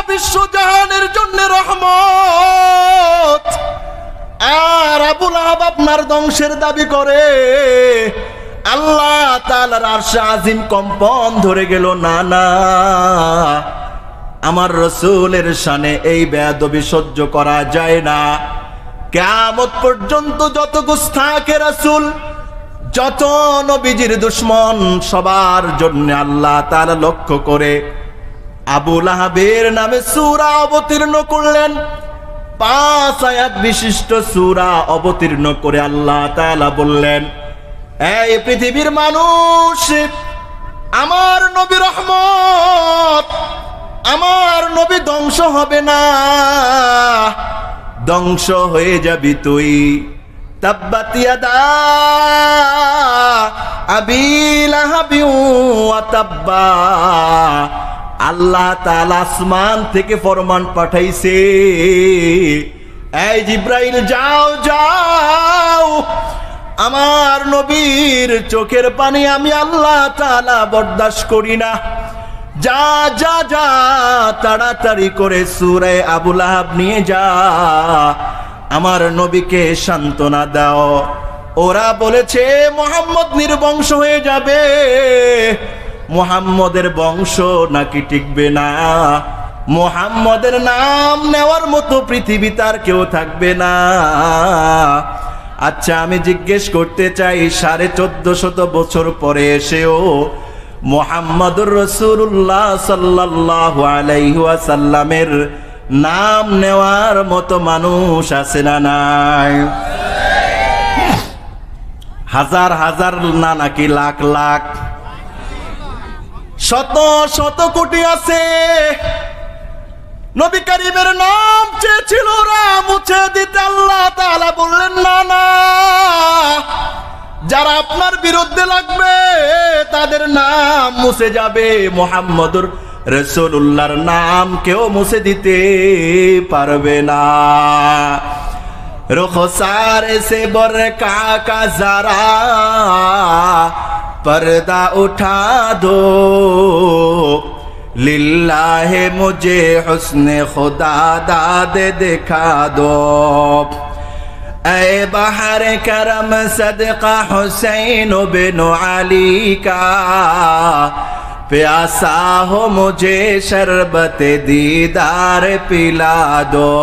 Speaker 1: বিশ্বজাহানের জন্য রহমত। আর আবু লাহাব আপনার ধ্বংসের দাবি করে, আল্লাহ তাআলার আরশে আজিম কম্পন ধরে গেল। না না, আমার রাসূলের শানে এই বেয়াদবি সহ্য করা যায় না। কিয়ামত পর্যন্ত যত গুস্তাখে রাসূল, যত নবীজির দুশমন, সবার জন্য আল্লাহ তাআলা লক্ষ্য করে আবু লাহাবের নামে সূরা অবতীর্ণ করলেন। 5 আয়াত বিশিষ্ট সূরা অবতীর্ণ করে আল্লাহ তাআলা বললেন, এই পৃথিবীর মানুষ, আমার নবী রহমত, আমার নবী ধ্বংস হবে না, ধ্বংস হয়ে যাবি তুই। তাব্বাত ইয়াদা আবি লাহাবি ওয়া তাব্বা। আল্লাহ তাআলা আসমান থেকে ফরমান পাঠাইছে, এই জিব্রাইল যাও যাও, আমার নবীর চোখের পানি আমি আল্লাহ তাআলা বরদাস্ত করি না। যা যা যা, তাড়াতাড়ি করে সূরা আবু লাহাব নিয়ে যা, আমার নবীকে সান্ত্বনা দাও। ওরা বলেছে মুহাম্মদ নির্বংশ হয়ে যাবে, মুহাম্মদের বংশ নাকি টিকবে না, মুহাম্মদের নাম নেওয়ার মতো পৃথিবীতে আর কেউ থাকবে না। আচ্ছা, আমি জিজ্ঞেস করতে চাই, 1450 বছর পরে এসেও মুহাম্মদুর রাসূলুল্লাহ সাল্লাল্লাহু আলাইহি ওয়াসাল্লামের নাম নেওয়ার মতো মানুষ আছে না নাই? হাজার হাজার না নাকি লাখ লাখ, শত শত কোটি আছে। নবী করিমের নাম চেয়েছিল ওরা মুছে দিতে, আল্লাহ তাআলা বললেন না না, যারা আপনার বিরুদ্ধে লাগবে তাদের নাম মুছে যাবে, মুহাম্মদুর রাসূলুল্লাহর নাম কেউ মুছে দিতে পারবে না। रुखसार से बरका का जरा पर्दा उठा दो, लिल्लाहे मुझे हुस्ने खुदा दाद दिखा दो। ऐ बहर करम सदका हुसैन बिन अली का, प्यासा हो मुझे शरबत दीदार पिला दो।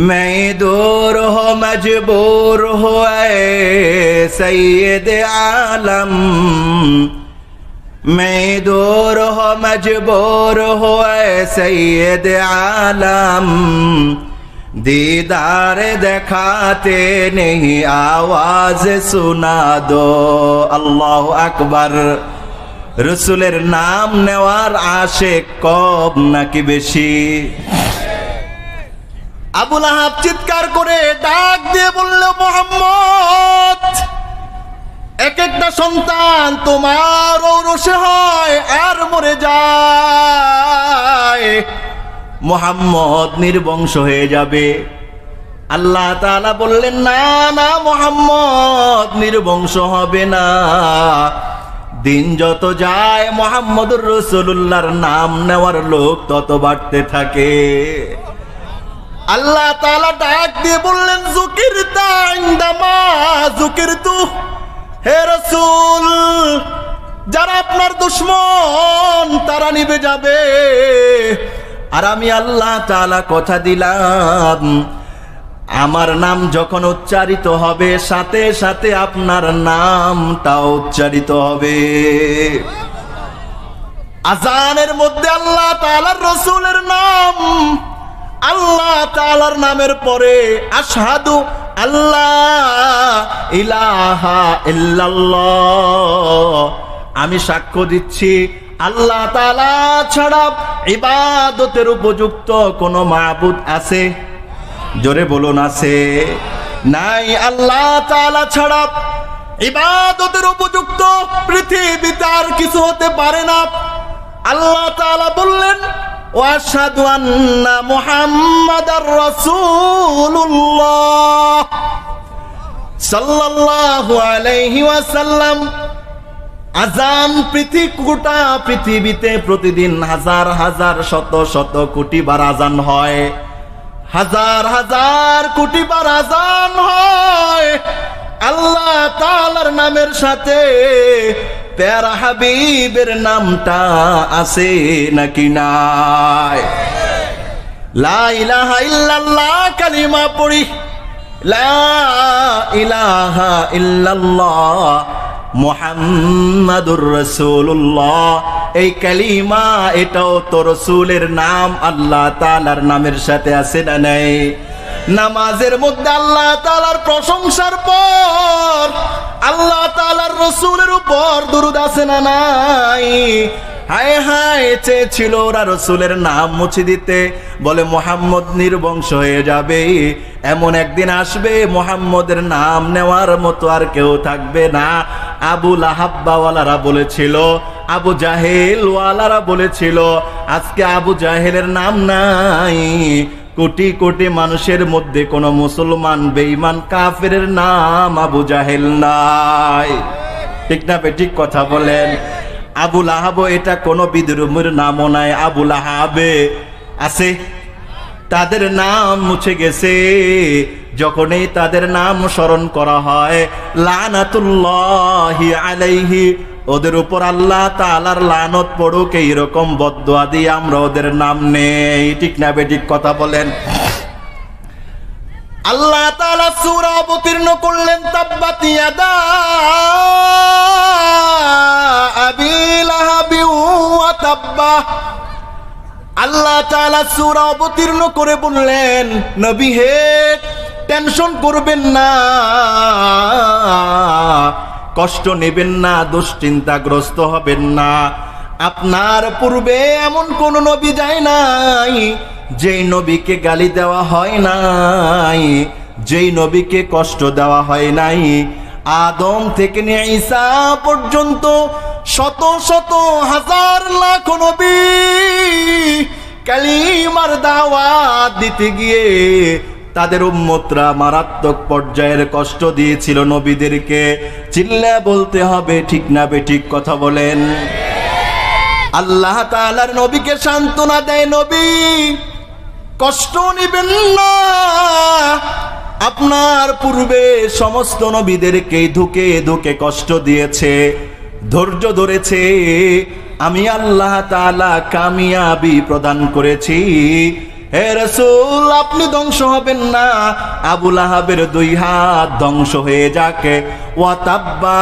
Speaker 1: मैं दूर हो मजबूर हो ऐ सैयद आलम, मैं दूर हो मजबूर हो ऐ सैयद आलम, दीदार दिखाते नहीं आवाज सुना दो। अल्लाह अकबर। रसूलेर नाम नेवार आशिक कम नाकि बेशी? আবু লাহাব চিৎকার করে ডাক দিয়ে বলল, মুহাম্মদ, এক একটা সন্তান তোমার ঔরসে হয় আর মরে যায়, মুহাম্মদ নির্বংশ হয়ে যাবে। আল্লাহ তাআলা বললেন, না না, মুহাম্মদ নির্বংশ হবে না। দিন যত যায় মুহাম্মদুর রাসূলুল্লাহর নাম নেওয়ার লোক তত বাড়তে থাকে। আল্লাহ তাআলা ডাক দিয়ে বললেন, যুকিরতা ইনদামা যুকিরতু, হে রাসূল, যারা আপনার দুশমন তারা নিভে যাবে, আর আমি আল্লাহ তাআলা কথা দিলাম আমার নাম যখন উচ্চারিত হবে সাথে সাথে আপনার নামটাও উচ্চারিত হবে। আযানের মধ্যে আল্লাহ তাআলার রাসূলের নাম, আল্লাহ তাআলার নামের পরে আশহাদু আল্লাহ ইলাহা ইল্লাল্লাহ, আমি সাক্ষ্য দিচ্ছি আল্লাহ তাআলা ছাড়া ইবাদতের উপযুক্ত কোন মাবুদ আছে? জোরে বলুন, আছে? নাই আল্লাহ তাআলা ছাড়া ইবাদতের উপযুক্ত পৃথিবীতে আর কিছু হতে পারে না। আল্লাহ তাআলা বললেন ওয়াশহাদু আন্না মুহাম্মাদার রাসূলুল্লাহ সাল্লাল্লাহু আলাইহি ওয়াসাল্লাম। আযান গোটা পৃথিবীতে প্রতিদিন হাজার হাজার শত শত কোটি বার আযান হয়, হাজার হাজার কোটি বার আযান হয়। আল্লাহ তাআলার নামের সাথে প্যারা হাবিবের নামটা আছে নাকি নাই? লা ইলাহা ইল্লাল্লাহ কালিমা পড়ি, লা ইলাহা ইল্লাল্লাহ মুহাম্মাদুর রাসূলুল্লাহ। এই কালিমা এটাও তো রাসূলের নাম, আল্লাহ তাআলার নামের সাথে আছে না নাই? নামাজের মধ্যে আল্লাহ তাআলার প্রশংসার পর আল্লাহ তাআলার রাসূলের উপর দরুদ আছে না নাই? হায় হায় চেয়েছিল ওরা রাসূলের নাম মুছে দিতে, বলে মুহাম্মদ নির্বংশ হয়ে যাবে, এমন একদিন আসবে মুহাম্মদের নাম নেওয়ার মতো আর কেউ থাকবে না। আবু লাহাব ওয়ালারা বলেছিল, আবু জাহেল ওয়ালারা বলেছিল, আজকে আবু জাহেলের নাম নাই। কোটি কোটি মানুষের মধ্যে কোন মুসলমান বেঈমান কাফেরের নাম আবু জাহেল নাই। ঠিক না ঠিক কথা বলেন? আবু লাহাব এটা কোন বিদ্রোহের নামও নাই, আবু লাহাবে আছে, তাদের নাম মুছে গেছে। যখনই তাদের নাম স্মরণ করা হয় লানাতুল্লাহি আলাইহি, ওদের উপর আল্লাহ তাআলার লানত পড়ুক, এইরকম বদদুয়া দিয়ে আমরা ওদের নাম নেই। ঠিক না ঠিক কথা বলেন? আল্লাহ তাআলা সূরা অবতীর্ণ করলেন তাব্বাত ইয়াদা আবি লাহাবি ওয়া তাব্বা। আল্লাহ তাআলা সূরা অবতীর্ণ করে বললেন, নবী হে টেনশন করবেন না, কষ্ট নেবেন না, দুশ্চিন্তাগ্রস্ত হবেন না। আপনার পূর্বে এমন কোন নবী যায় নাই যেই নবীকে গালি দেওয়া হয় নাই, যেই নবীকে কষ্ট দেওয়া হয় নাই। আদম থেকে নিয়ে ঈসা পর্যন্ত শত শত হাজার লাখ নবী কালিমার দাওয়াত দিতে গিয়ে তাদের উম্মতরা মারাত্মক পর্যায়ের কষ্ট দিয়েছিল নবীদেরকে। চিল্লা বলতে হবে ঠিক না ঠিক কথা বলেন? আল্লাহ তাআলার নবীকে সান্ত্বনা দেয়, নবী কষ্ট নিবেন না, আপনার পূর্বে সমস্ত নবীদেরকে ধুকে ধুকে কষ্ট দিয়েছে, ধৈর্য ধরেছে, আমি আল্লাহ তাআলা কামিয়াবি প্রদান করেছি। হে রাসূল আপনি ধ্বংস হবেন না, আবু লাহাবের দুই হাত ধ্বংস হয়ে যাকে, ওয়া তাব্বা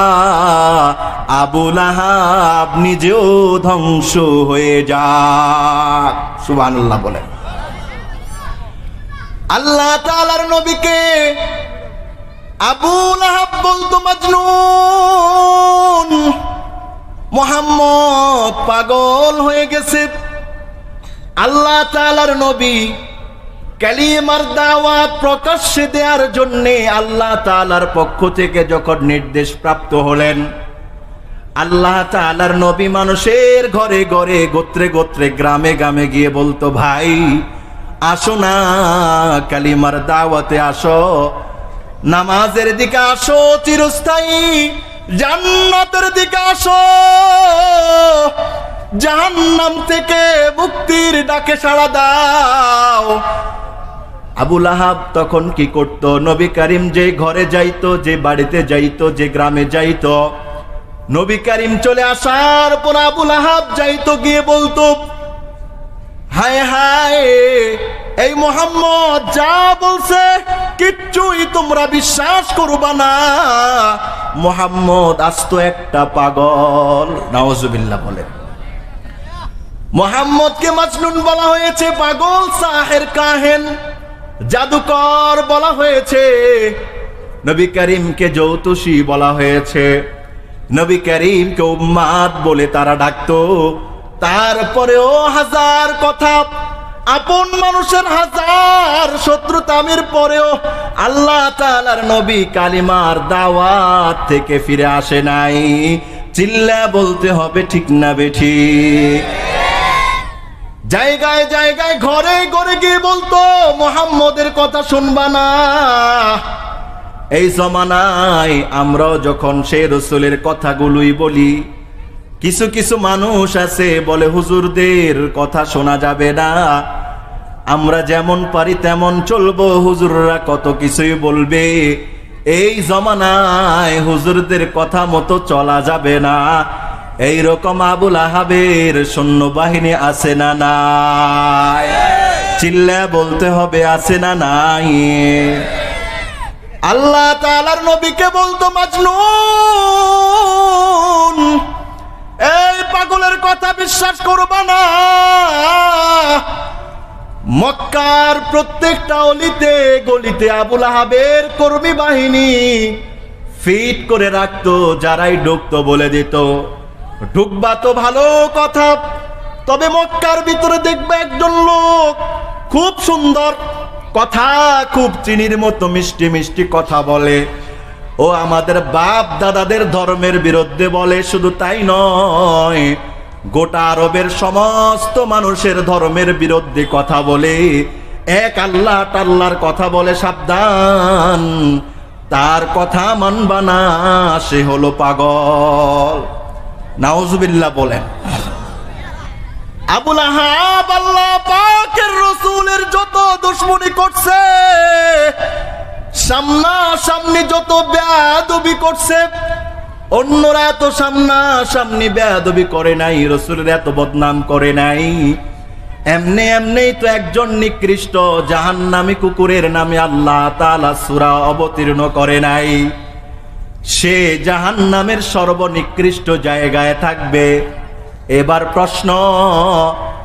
Speaker 1: আবু লাহাব নিজেও ধ্বংস হয়ে যাক। সুবহানাল্লাহ বলেন। আল্লাহ তাআলার নবীকে আবু লাহাব বলতো মাজনুন, মুহাম্মদ পাগল হয়ে গেছে। আল্লাহ তাআলার নবী কালিমার দাওয়াত প্রকাশ্যে দেওয়ার জন্য আল্লাহ তাআলার পক্ষ থেকে যখন নির্দেশ প্রাপ্ত হলেন, আল্লাহ তাআলার নবী মানুষের ঘরে ঘরে গোত্রে গোত্রে গ্রামে গ্রামে গিয়ে বলতো, ভাই আসো না কালিমার দাওয়াতে আসো, নামাজের দিকে আসো, চিরস্থায়ী জান্নাতের দিকে আসো, জাহান্নাম থেকে মুক্তির ডাকে সাড়া দাও। আবু লাহাব তখন কি করত? নবী করিম যে ঘরে যাইতো, যে বাড়িতে যাইতো, যে গ্রামে যাইতো, নবী করিম চলে আসার পর আবু লাহাব যাইতো, গিয়ে বলতো, হায় হায় এই মুহাম্মদ যা বলছে কিচ্ছুই তোমরা বিশ্বাস করবা না, মুহাম্মদ আস্ত একটা পাগল। নাউজুবিল্লাহ বলেন। মুহাম্মদকে মাজনুন বলা হয়েছে, পাগল, সাহের, কাহেন, জাদুকর বলা হয়েছে, নবী করিমকে জ্যোতিষী বলা হয়েছে, নবী করিমকে উম্মাদ বলে তারা ডাকতো। তারপরেও হাজার কথা আপন মানুষের হাজার শত্রু তামির পরেও আল্লাহ তাআলার নবী কালিমার দাওয়াত থেকে ফিরে আসে নাই। চিল্লা বলতে হবে ঠিক না বেঠিক? জায়গায় জায়গায় ঘরে ঘরে গিয়ে বলতো মুহাম্মদের কথা শুনবা না। এই জমানায় আমরাও যখন সেই রাসূলের কথাগুলোই বলি, কিছু কিছু মানুষ আছে বলে হুজুরদের কথা শোনা যাবে না, আমরা যেমন পারি তেমন চলবো, হুজুররা কত কিছুই বলবে। এই জমানায় হুজুরদের কথা মতো চলা যাবে না। এই রকম আবুল আহাবের সৈন্যবাহিনী আছে না নাই? চিল্লা বলতে হবে আছে না নাই? আল্লাহ তাআলার নবীকে বলতো মাজনুন, এই পাগলের কথা বিশ্বাস করবা না। মক্কার প্রত্যেকটা অলিতে গলিতে আবুল আহাবের কর্মী বাহিনী ফিট করে রাখতো, যারাই ঢুকতো বলে দিত ঢুকবা তো ভালো কথা, তবে মক্কার ভিতরে দেখবে একজন লোক খুব সুন্দর কথা, খুব চিনির মতো মিষ্টি মিষ্টি কথা বলে, ও আমাদের বাপ দাদাদের ধর্মের বিরুদ্ধে বলে। শুধু তাই নয়, গোটা আরবের সমস্ত মানুষের ধর্মের বিরুদ্ধে কথা বলে, এক আল্লাহ তাআলার কথা বলে। সাবধান, তার কথা মানবা না, সে হলো পাগল। নাউজুবিল্লাহ বলেন। আবুল আহাব আল্লাহ পাকের রাসূলের যত দুশমনি করছে, সামনা সামনি যত বেয়াদবি করছে, অন্যরা এত সামনা সামনি বেয়াদবি করে নাই, রাসূলের এত বদনাম করে নাই। এমনি এমনিই তো একজন নিকৃষ্ট জাহান্নামী কুকুরের নামে আল্লাহ তাআলা সূরা অবতীর্ণ করে নাই। সে জাহান্নামের সর্বনিকৃষ্ট জায়গায় থাকবে। এবার প্রশ্ন,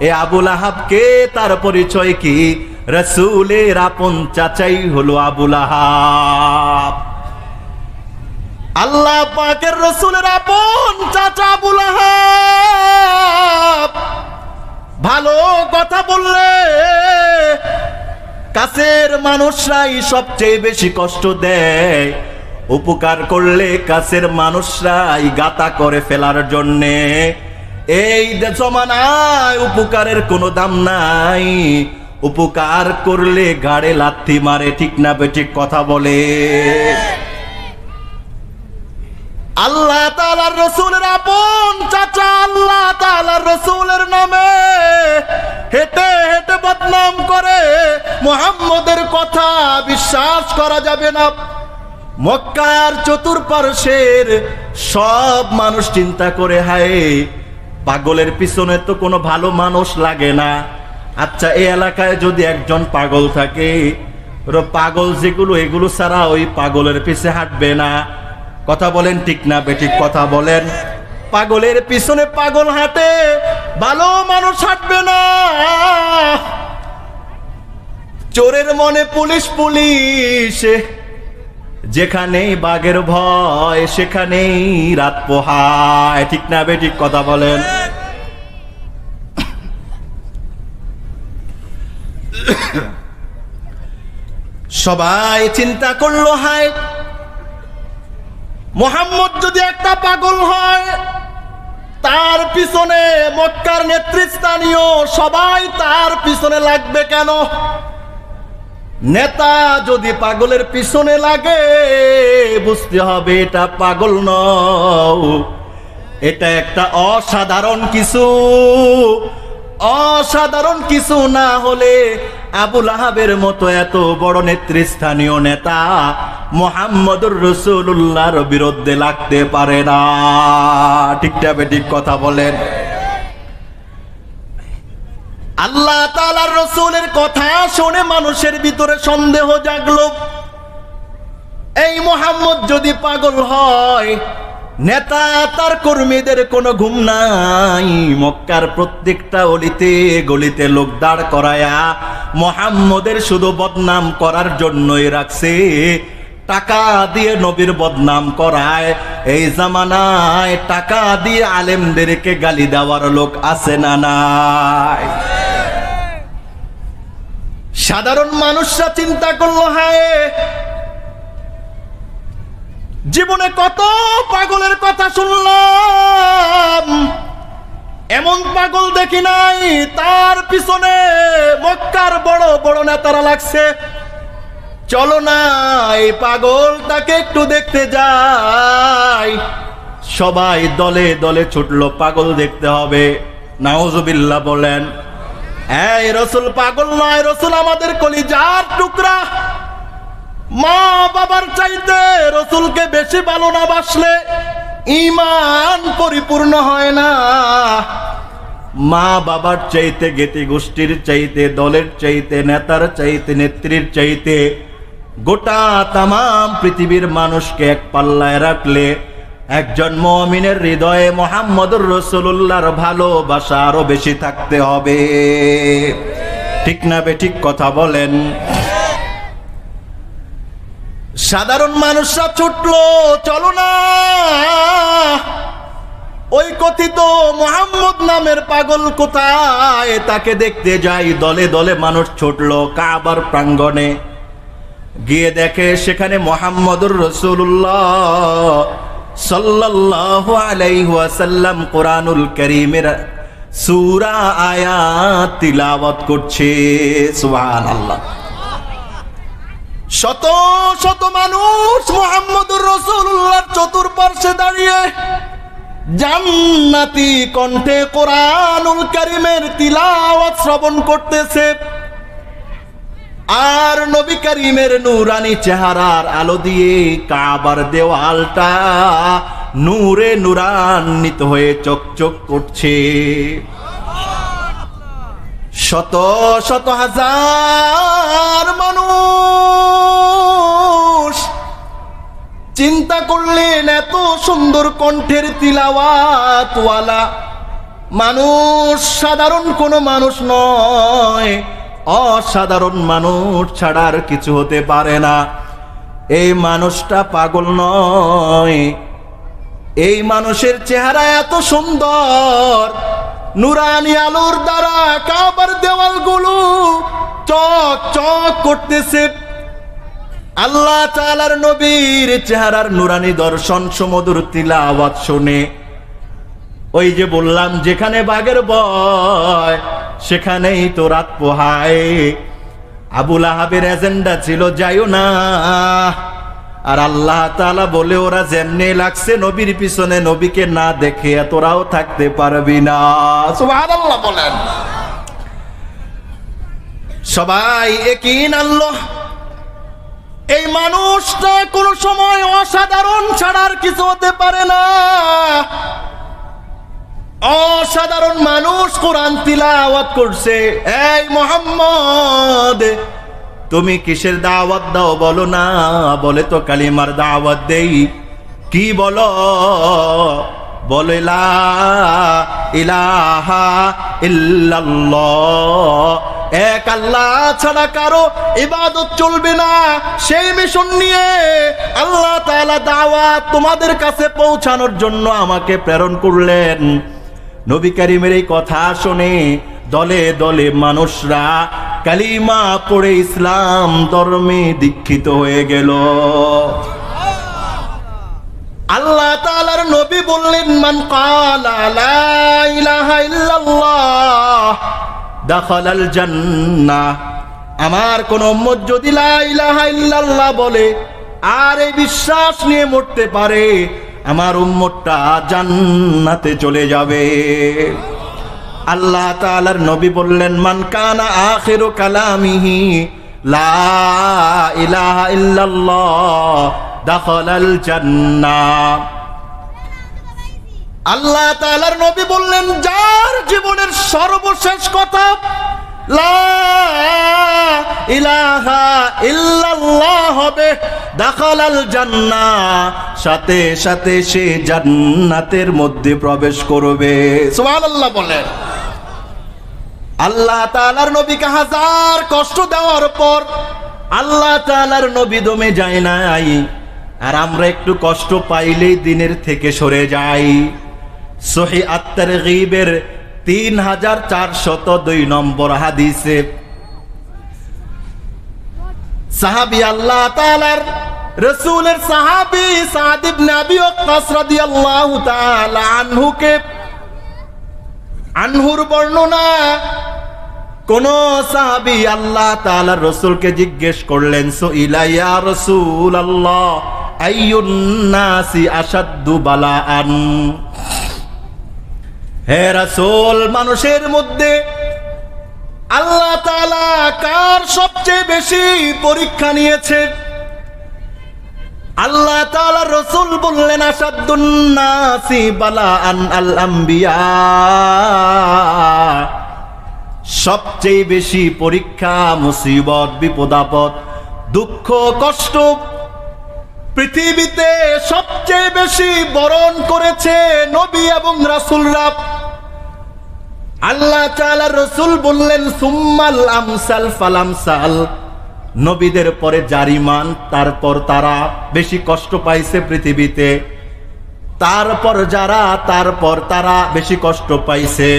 Speaker 1: এ আবুল আহাব কে, তার পরিচয় কি? রাসূলের আপন চাচাই হলো আবুল আহাব। আল্লাহ পাকের রাসূলের আপন চাচা আবুল আহাব। ভালো কথা বললে কাছের মানুষরাই সবচেয়ে বেশি কষ্ট দেয়, উপকার করলে কাছের মানুষরাই গাতা করে ফেলার জন্যে। এই জমানায় উপকারের কোনো দাম নাই, উপকার করলে গাড়ে লাথি মারে, ঠিক না বেঠিক কথা বলে? আল্লাহ তাআলার রাসূলের আপন চাচা আল্লাহ তাআলার রাসূলের নামে হেঁটে হেঁটে বদনাম করে, মুহাম্মদের কথা বিশ্বাস করা যাবে না। মক্কার চতুর্পার্শ্বের সব মানুষ চিন্তা করে, হায় পাগলের পিছনে তো কোনো ভালো মানুষ লাগে না। আচ্ছা, এই এলাকায় যদি একজন পাগল থাকে, পাগল যেগুলো এগুলো ছাড়া ওই পাগলের পিছে হাঁটবে না। কথা বলেন ঠিক না বেঠিক কথা বলেন? পাগলের পিছনে পাগল হাঁটে, ভালো মানুষ হাঁটবে না। চোরের মনে পুলিশ পুলিশ, যেখানেই বাঘের ভয় সেখানেই রাত পোহায়, ঠিক না বেঠিক কথা বলেন? সবাই চিন্তা করলো, হায় মুহাম্মদ যদি একটা পাগল হয়, তার পিছনে মক্কার নেতৃস্থানীয় সবাই তার পিছনে লাগবে কেন? নেতা যদি পাগলের পিছনে লাগে, বুঝতে হবে এটা পাগল নয়, এটা একটা অসাধারণ কিছু। অসাধারণ কিছু না হলে আবুল আহাবের মতো এত বড় নেতৃস্থানীয় নেতা মুহাম্মদুর রাসূলুল্লাহর বিরুদ্ধে লাগতে পারে না, ঠিক না বেঠিক কথা বলেন? আল্লাহ তাআলার রাসূলের কথা শুনে মানুষের ভিতরে সন্দেহ জাগলো, এই মুহাম্মদ যদি পাগল হয়, নেতা তার কর্মীদের কোনো ঘুম নাই, মক্কার প্রত্যেকটা অলিতে গলিতে লোক দাঁড় করায়া মুহাম্মদের শুধু বদনাম করার জন্যই রাখছে। টাকা দিয়ে নবীর বদনাম করায়। এই জামানায় টাকা দিয়ে আলেমদেরকে গালি দেওয়ার লোক আছে না নাই? সাধারণ মানুষরা চিন্তা করলো, হায় জীবনে কত পাগলের কথা শুনলাম, এমন পাগল দেখি নাই। তার পিছনে মক্কার বড় বড় নেতারা লাগছে, চলো না এই পাগলটাকে একটু দেখতে যাই। সবাই দলে দলে ছুটলো, পাগল দেখতে হবে। নাউজুবিল্লাহ বলেন। এই রসুল পাগল নয়, রসুল আমাদের কলিজার টুকরা। মা বাবার চাইতে রসুলকে বেশি ভালো না বাসলে ঈমান পরিপূর্ণ হয় না। মা বাবার চাইতে, জ্ঞাতি গোষ্ঠীর চাইতে, দলের চাইতে, নেতার চাইতে, নেত্রীর চাইতে গোটা তামাম পৃথিবীর মানুষকে এক পাল্লায় রাখলে একজন মুমিনের হৃদয়ে মুহাম্মদুর রাসূলুল্লাহর ভালোবাসা আরো বেশি থাকতে হবে। ঠিক না বেঠিক কথা বলেন? সাধারণ মানুষরা ছুটলো, চলো না ওই কথিত মুহাম্মদ নামের পাগল কোথায়, তাকে দেখতে যাই। দলে দলে মানুষ ছুটলো কাবার প্রাঙ্গণে। গিয়ে দেখে সেখানে মুহাম্মদুর রাসূলুল্লাহ সাল্লাল্লাহু আলাইহি ওয়াসাল্লাম কোরআনুল কারীমের সূরা আয়াত তিলাওয়াত করছে। সুবহানাল্লাহ। শত শত মানুষ মুহাম্মদুর রাসূলুল্লাহর চতুর্পার্শ্বে দাঁড়িয়ে জান্নাতি কণ্ঠে কোরআনুল কারীমের তিলাওয়াত শ্রবণ করতেছে। আর নবী করিমের নূরানি চেহারার আলো দিয়ে কাবার দেওয়ালটা নূরে নূরান্বিত হয়ে চকচক করছে। শত শত হাজার মানুষ চিন্তা করলেন, এত সুন্দর কণ্ঠের তিলাওয়াতওয়ালা মানুষ সাধারণ কোনো মানুষ নয়, অসাধারণ মানুষ ছাড়া আর কিছু হতে পারে না। এই মানুষটা পাগল নয়, এই মানুষের চেহারা এত সুন্দর, নুরানি আলোর দ্বারা কাবার দেওয়ালগুলো চক চক করতেছে। আল্লাহ তাআলার নবীর চেহারার নুরানি দর্শন সমুদুর তিলাওয়াত শুনে, ওই যে বললাম যেখানে বাঘের ভয় সেখানেই তো রাত পোহায়। আবু লাহাবের এজেন্ডা ছিল যাইও না, আর আল্লাহ তাআলা বলে ওরা যেমনি লাগছে নবীর পিছনে, নবীকে না দেখে তোরাও থাকতে পারবি না। সুবহানাল্লাহ বলেন। সবাই একই আল্লাহ। এই মানুষটা কোন সময় অসাধারণ ছাড়ার কিছু হতে পারে না। অসাধারণ মানুষ কোরআন তিলাওয়াত করছে। এই মুহাম্মদ তুমি কিসের দাওয়াত দাও বলো না? বলে তো কালিমার দাওয়াত দেই। কি বলো? বলে লা ইলাহা ইল্লাল্লাহ, এক আল্লাহ ছাড়া কারো ইবাদত চলবে না। সেই মিশন নিয়ে আল্লাহ তাআলা দাওয়াত তোমাদের কাছে পৌঁছানোর জন্য আমাকে প্রেরণ করলেন। নবী করিমের এই কথা শুনে দলে দলে মানুষরা কালিমা পড়ে ইসলাম ধর্মে দীক্ষিত হয়ে গেল। আল্লাহ তাআলার নবী বললেন, মান ক্বালা লা ইলাহা ইল্লাল্লাহ দাখালাল জান্নাহ। আমার কোন উম্মত যদি লা ইলাহা ইল্লাল্লাহ বলে আর এই বিশ্বাস নিয়ে মরতে পারে, আমার উম্মতটা জান্নাতে চলে যাবে। আল্লাহ তাআলার নবী বললেন, মান কানা আখিরু কালামিহি লা ইলাহা ইল্লাল্লাহ দাখালাল জান্নাহ। আল্লাহ তাআলার নবী বললেন, যার জীবনের সর্বশেষ কথা লা ইলাহা ইল্লাল্লাহ হবে, দাখালাল জান্নাহ, সাথে সাথে সে জান্নাতের মধ্যে প্রবেশ করবে। সুবহানাল্লাহ বলেন। আল্লাহ তাআলার নবীকে হাজার কষ্ট দেওয়ার পর আল্লাহ তাআলার নবী দমে যায় নাই। আর আমরা একটু কষ্ট পাইলেই দিনের থেকে সরে যাই। সহিহ আত-তারগীবের 3402 নম্বর হাদিসে সাহাবী আল্লাহ তাআলার রাসূলের সাহাবী সাদ ইবনে আবি ওয়াক্কাস রাদিয়াল্লাহু তাআলা আনহুর বর্ণনা, কোন সাহাবী আল্লাহ তাআলার রাসূলকে জিজ্ঞেস করলেন, সুইলা ইয়া রাসূলুল্লাহ আইয়ুন নাসি আশাদ্দু বালাআন, হে রাসূল মানুষের মধ্যে আল্লাহ তাআলা কার সবচেয়ে বেশি পরীক্ষা নিয়েছে? আল্লাহ তাআলা রাসূল বললেন, আশাদ্দুন নাসি বালাআন আল আম্বিয়া, সবচেয়ে বেশি পরীক্ষা, মুসিবত, বিপদ আপদ, দুঃখ কষ্ট পৃথিবীতে সবচেয়ে বেশি বরণ করেছে নবী এবং রাসূলরা। আল্লাহ তাআলার রাসূল বললেন, সুম্মাল আমসাল ফালামসাল, নবীদের পরে যার ঈমান, তারপর তারা বেশি কষ্ট পাইছে পৃথিবীতে, তারপর তারা বেশি কষ্ট পাইছে।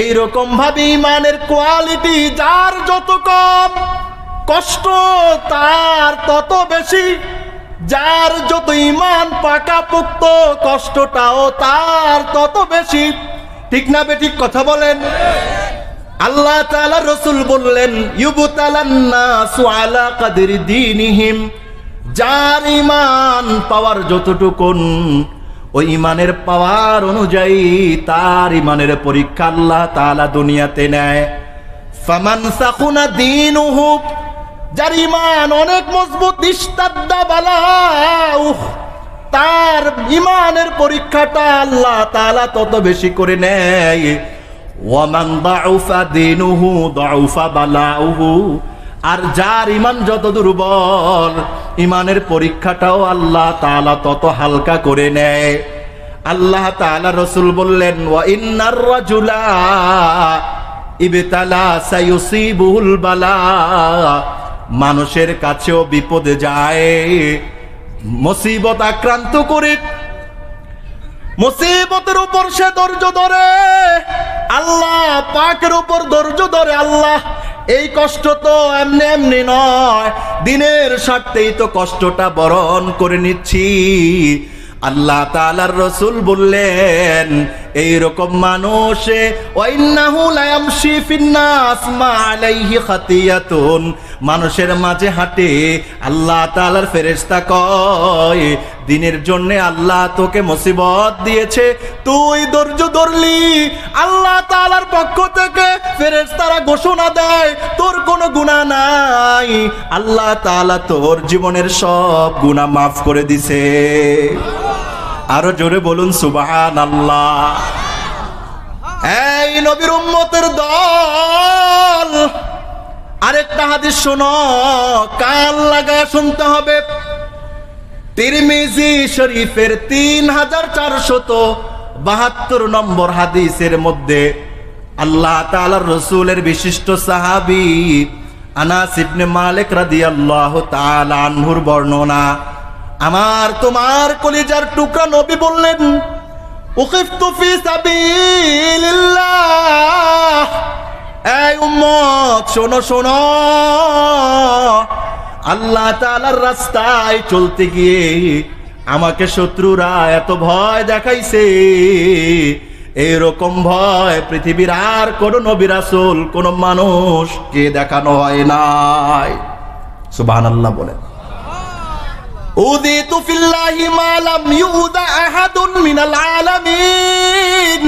Speaker 1: এইরকম ভাবে ঈমানের কোয়ালিটি, যার যত কম কষ্ট তার তত বেশি, যার যত ঈমান পাকাপোক্ত কষ্টটাও তার তত বেশি। ঠিক না বেঠিক কথা বলেন? আল্লাহ তাআলা রাসূল বললেন, ইউবতালান নাসু আলা কদরি দীনিহিম, যার ঈমান পাওয়ার যতটুকুন ওই ঈমানের পাওয়ার অনুযায়ী তার ঈমানের পরীক্ষা আল্লাহ তাআলা দুনিয়াতে নেয়। ফামান সাকুনা দীনুহু, যার ঈমান অনেক মজবুত, ইস্তাদ্দা বালাউ, তার ঈমানের পরীক্ষাটা আল্লাহ তাআলা তত বেশি করে নেয়। ওয়ামান দাউফা দীনুহু দাউফা বালাউহু, আর যার ঈমান যত দুর্বল ঈমানের পরীক্ষাটাও আল্লাহ তাআলা তত হালকা করে নেয়। আল্লাহ তাআলা রাসূল বললেন, ওয়া ইন্নার রাজুলা ইবতালা সায়ুসিবুল বালা, মানুষের কাছেও বিপদে যায়, মুসিবত আক্রান্ত করে, মুসিবতের উপর সে ধৈর্য ধরে, আল্লাহ পাকের উপর ধৈর্য ধরে। আল্লাহ এই কষ্ট তো এমনি এমনি নয়, দিনের স্বার্থেই তো কষ্টটা বরণ করে নিচ্ছি। আল্লাহ তাআলার রাসূল বললেন, এইরকম মানুষ ওয়াইন্নাহু লা ইয়ামশি ফিন্নাস মা আলাইহি খাতিয়াতুন, মানুষের মাঝে হাঁটে, আল্লাহ তাআলার ফেরেশতা কয়, দিনের জন্য আল্লাহ তোকে মুসিবত দিয়েছে, তুই ধৈর্য ধরলি, আল্লাহ তাআলার পক্ষ থেকে ফেরেশতারা ঘোষণা দেয় তোর কোনো গুনাহ নাই, আল্লাহ তাআলা তোর জীবনের সব গুনাহ মাফ করে দিছে। আরো জোরে বলুন সুবহানাল্লাহ। এই নবীর উম্মতের দল, আরেকটা হাদিস শোনো, কান লাগায় শুনতে হবে। তিরমিজি শরীফের 3472 নম্বর হাদিসের মধ্যে আল্লাহ তাআলার রাসূলের বিশিষ্ট সাহাবী আনাস ইবনে মালিক রাদিয়াল্লাহু তাআলা আনহুর বর্ণনা। আমার তোমার কলিজার টুকরা নবী বললেন, উকিফতু ফি সাবিলিল্লাহ, এই উম্মত শোনো শোনো, আল্লাহ তাআলার রাস্তায় চলতে গিয়ে আমাকে শত্রুরা এত ভয় দেখাইছে, এইরকম ভয় পৃথিবীর আর কোন নবী রাসূল কোন মানুষকে দেখানো হয় নাই। সুবহানাল্লাহ বলেন। উযিতু ফিল্লাহি মা লাম ইউযা আহাদুন মিনাল আলামিন,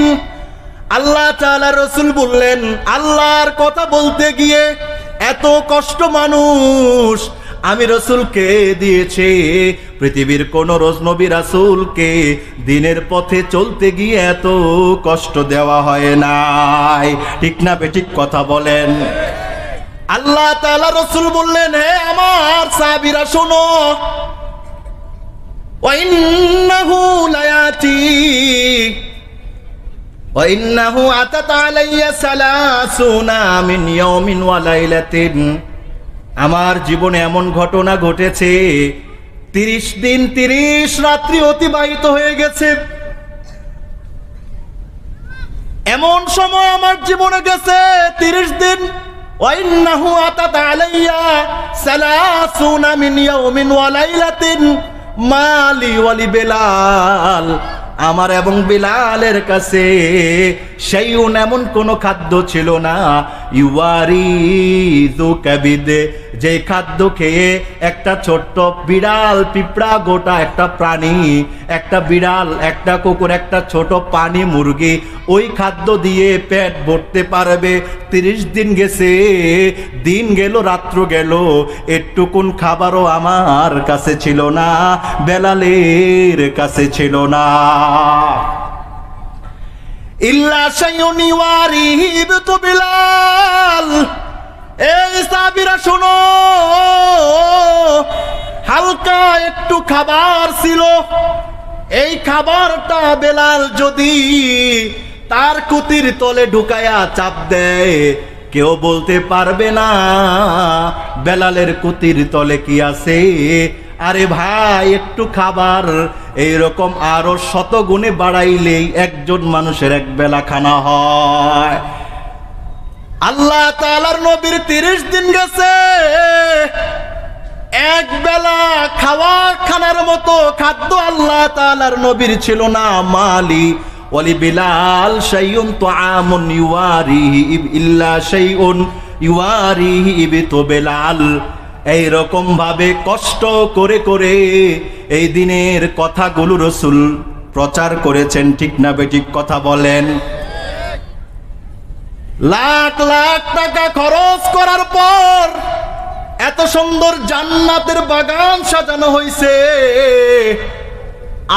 Speaker 1: আল্লাহ তাআলা রাসূল বললেন, আল্লাহর কথা বলতে গিয়ে এত কষ্ট মানুষ আমি রাসূলকে দিয়েছি, পৃথিবীর কোন নবী রাসূলকে দিনের পথে চলতে গিয়ে এত কষ্ট দেওয়া হয় নাই। ঠিক না বেঠিক কথা বলেন? আল্লাহ তাআলা রাসূল বললেন, হে আমার সাহাবীরা শোনো, وإنه لياتي وإنه أتت علي 30 من يوم وليلة, আমার জীবনে এমন ঘটনা ঘটেছে 30 দিন 30 রাত্রি অতিবাহিত হয়ে গেছে, এমন সময় আমার জীবনে গেছে 30 দিন ওয়াইন্নাহু আতাত আলাইয়া সালাসুনা মিন ইয়াউমিন ওয়া লাইলাতিন মালি ওয়ালি বিলাল, আমার এবং বিলালের কাছে সেইউন এমন কোন খাদ্য ছিল না ইউয়ারিযু কাবিদে, যে খাদ্য খেয়ে একটা ছোট্ট বিড়াল, পিঁপড়া, গোটা একটা প্রাণী, একটা বিড়াল, একটা কুকুর, একটা ছোট পানি মুরগি ওই খাদ্য দিয়ে পেট ভরতে পারবে। 30 দিন গেছে, দিন গেল, রাত্র গেল, একটুকুন খাবারও আমার কাছে ছিল না, বেলালের কাছে ছিল না। ইল্লা শাইউন ইউয়ারিবতু বিলাল, এই সাহাবীরা শোনো, হালকা একটু খাবার ছিল, এই খাবারটা বেলাল যদি তার কুতির তলে ঢুকায়া চাপ দেয়, কেউ বলতে পারবে না বেলালের কুতির তলে কি আছে। আরে ভাই, একটু খাবার এইরকম আরো শতগুণে বাড়াইলেই একজন মানুষের এক বেলা খানা হয়। আল্লাহ তাআলার নবীর 30 দিন গেছে, এক বেলা খাওয়া খানার মতো খাদ্য আল্লাহ তাআলার নবীর ছিল না। মালি ওয়ালি বিলাল শাইউন তুআমুন ইউয়ারিহি ইল্লা শাইউন ইউয়ারিহি ইবতু বিলাল। এইরকম ভাবে কষ্ট করে করে এই দিনের কথাগুলো রাসূল প্রচার করেছেন, ঠিক না বেঠিক কথা বলেন? লাখ লাখ টাকা খরচ করার পর এত সুন্দর জান্নাতের বাগান সাজানো হয়েছে,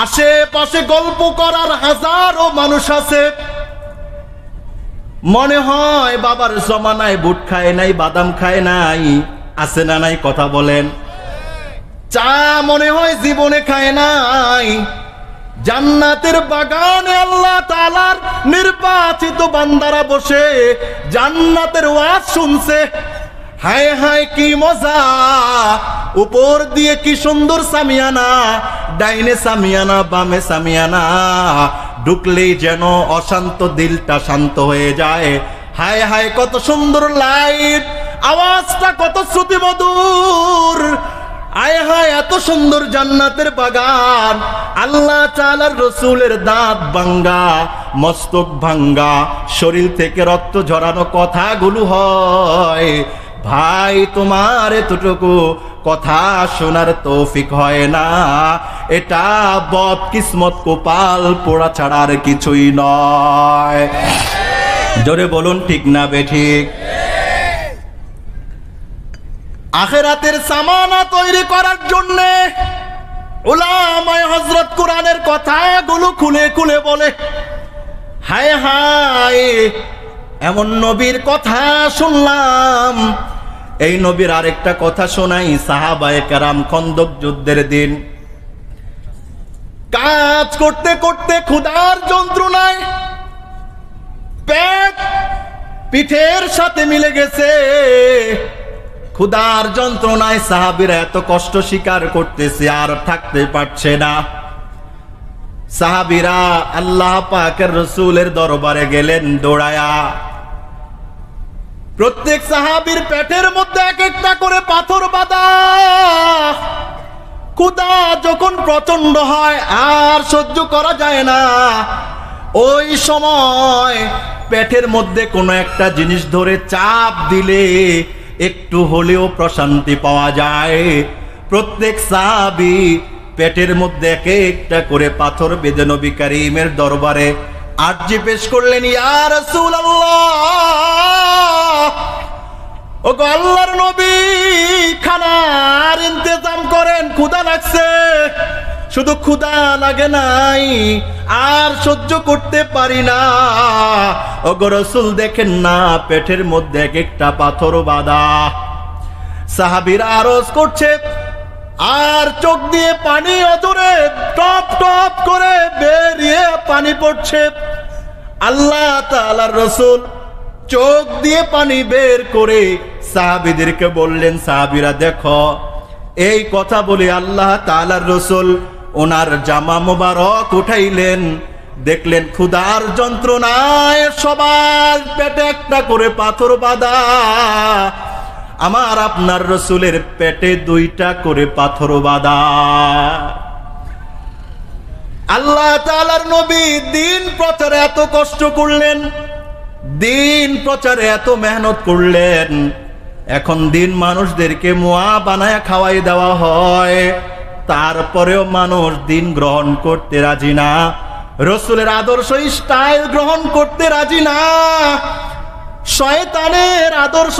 Speaker 1: আশেপাশে গল্প করার হাজারো মানুষ আছে। মনে হয় বাবার জমানায় বুট খায় নাই, বাদাম খায় নাই, আছে না নাই কথা বলেন? চা মনে হয় জীবনে খায় নাই। জান্নাতের বাগানে আল্লাহ তাআলার নির্বাচিত বান্দারা বসে জান্নাতের ওয়াজ শুনছে। হায় হায় কি মজা! উপর দিয়ে কি সুন্দর সামিয়ানা, ডাইনে সামিয়ানা, বামে সামিয়ানা, ঢুকলেই যেন অশান্ত দিলটা শান্ত হয়ে যায়। হায় হায় কত সুন্দর লাইট, আওয়াজটা কত শ্রুতিমধুর। আয় হায় এত সুন্দর জান্নাতের বাগান। আল্লাহ তাআলার রাসূলের দাঁত ভাঙ্গা, মস্তক ভাঙ্গা, শরীর থেকে রক্ত ঝরানো কথাগুলো হয়। ভাই, তোমার এতটুকু কথা শোনার তৌফিক হয় না, এটা বদকিসমত, কপাল পোড়া ছাড়া আর কিছুই নয়। জোরে বলুন ঠিক না বেঠিক? আখিরাতের সামানা তৈরি করার জন্য উলামায়ে হযরত কোরআনের কথাগুলো খুলে খুলে বলে। হায় হায়, এমন নবীর কথা শুনলাম। এই নবীর আরেকটা কথা শোনাই। সাহাবায়ে কেরাম খন্দক যুদ্ধের দিন কাজ করতে করতে ক্ষুধার যন্ত্রণায় পেট পিঠের সাথে মিলে গেছে। ক্ষুধার যন্ত্রণায় সাহাবীরা এত কষ্ট স্বীকার করতেছে, আর থাকতে পারছে না। সাহাবীরা আল্লাহ পাকের রাসূলের দরবারে গেলেন দৌড়ায়া। প্রত্যেক সাহাবীর পেটের মধ্যে এক একটা করে পাথর বাঁধা। ক্ষুধা যখন প্রচন্ড হয় আর সহ্য করা যায় না, ওই সময় পেটের মধ্যে কোনো একটা জিনিস ধরে চাপ দিলে একটু হলেও প্রশান্তি পাওয়া যায়। প্রত্যেক সাহাবী পেটের মধ্যে এক একটা করে পাথর বেঁধে নবী করিমের দরবারে আরজি পেশ করলেন। ইয়া রাসূলুল্লাহ, ওগো আল্লাহর নবী, খানার ইন্তজাম করেন, ক্ষুধা লাগছে। শুধু ক্ষুধা লাগে নাই, আর সহ্য করতে পারি না। ওগো রাসূল, দেখেন না পেটের মধ্যে এক একটা পাথর বাঁধা। সাহাবীরা আরজ করছে, আর চোখ দিয়ে পানি অজরে টপ টপ করে বেরিয়ে পানি পড়ছে। আল্লাহ তাআলার রাসূল চোখ দিয়ে পানি বের করে সাহাবীদেরকে বললেন, সাহাবীরা দেখো। এই কথা বলে আল্লাহ তাআলার রাসূল ওনার জামা মোবারক উঠাইলেন, দেখলেন ক্ষুধার যন্ত্রণায় সবার পেটে একটা করে পাথর বাঁধা, আমার আপনার রসুলের পেটে 2টা করে পাথর বাঁধা। আল্লাহ তাআলার নবী দিন প্রচারে এত কষ্ট করলেন, দিন প্রচারে এত মেহনত করলেন, এখন দিন মানুষদেরকে মুয়া বানায় খাওয়াই দেওয়া হয়, তারপরেও মানুষ দিন গ্রহণ করতে রাজি না, রসুলের আদর্শ স্টাইল গ্রহণ করতে রাজি না, শয়তানের আদর্শ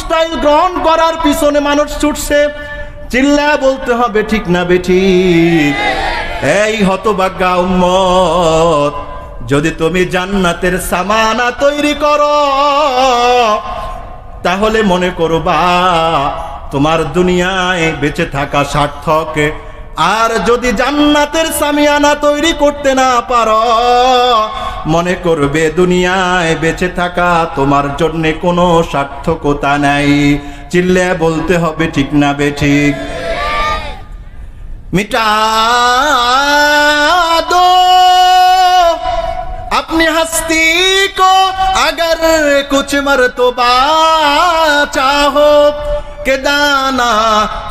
Speaker 1: স্টাইল গ্রহণ করার পিছনে মানুষ ছুটছে। চিল্লা বলতে হবে ঠিক না বেঠিক? এই হতভাগ্যা উম্মত, যদি তুমি জান্নাতের সামানা তৈরি করো তাহলে মনে করবা তোমার দুনিয়ায় বেঁচে থাকা সার্থক। আর যদি জান্নাতের সামিয়ানা তৈরি করতে না পারো, মনে করবে দুনিয়ায় বেঁচে থাকা তোমার জন্য কোনো সার্থকতা নাই। চিল্লে বলতে হবে ঠিক না বেঠিক? मिटा दो अपनी हस्ती को अगर कुछ मर्तबा चाहो के दाना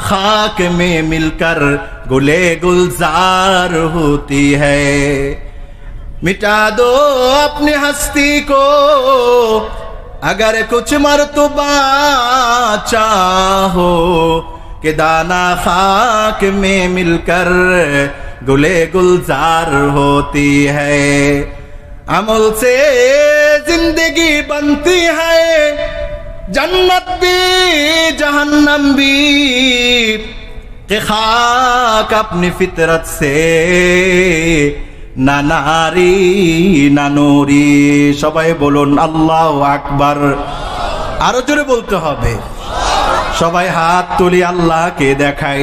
Speaker 1: खाक में मिलकर गुले गुलजार होती है। मिटा दो अपनी हस्ती को अगर कुछ मर्तबा चाहो कि दाना खाक में मिलकर गुले गुलजार होती है। अमल से जिंदगी बनती है, जन्नत भी जहन्नम भी, कि खाक अपनी फितरत से ना नारी ना नूरी। सबाई बोलुन अल्लाहु আকবার। আরো জোরে বলতে হবে। সবাই হাত তুলি আল্লাহকে দেখাই।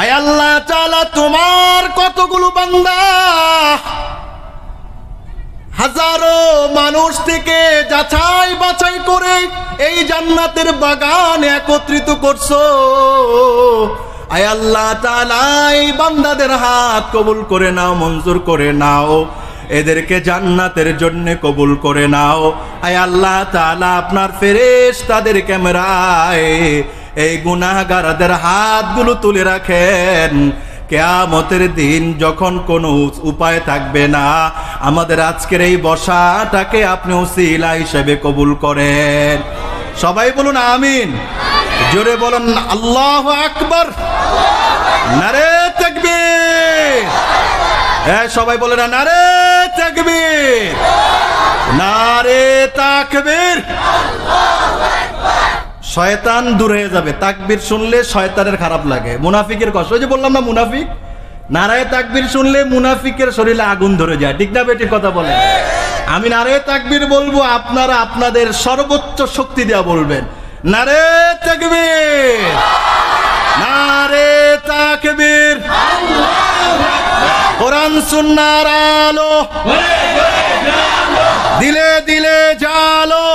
Speaker 1: আয় আল্লাহ তাআলা, তোমার কতগুলো বান্দা হাজারো মানুষ থেকে যাচাই বাছাই করে এই জান্নাতের বাগান একত্রিত করছো। আয় আল্লাহ তাআলা, এই বান্দাদের হাত কবুল করে নাও, মঞ্জুর করে নাও, এদেরকে জান্নাতের জন্য কবুল করে নাও। আয় আল্লাহ তাআলা, আপনার ফেরেশতাদের ক্যামেরায় এই গুনাহগারদের হাতগুলো তুলে রাখেন। কিয়ামতের দিন যখন কোনো উপায় থাকবে না, আমাদের আজকের এই বসাটাকে আপনি ওসিলা হিসেবে কবুল করেন। সবাই বলুন আমিন। জোরে বলুন আল্লাহু আকবার। নারে তাকবীর। সবাই বলে না নারে তাকবীর, নারে তাকবীর। শয়তান দূর হয়ে যাবে। তাকবীর শুনলে শয়তানের খারাপ লাগে, মুনাফিকের কষ্ট। ওই যে বললাম না মুনাফিক, নারায়ে তাকবীর শুনলে মুনাফিকের শরীরে আগুন ধরে যায়। ঠিক না বেঠিক কথা বলে? আমি নারায়ে তাকবীর বলবো, আপনারা আপনাদের সর্বোচ্চ শক্তি দেওয়া বলবেন নারে তাকবীর, নারে তাকবীর। কোরআন সুন্নাহর আলো দিলে দিলে জালো,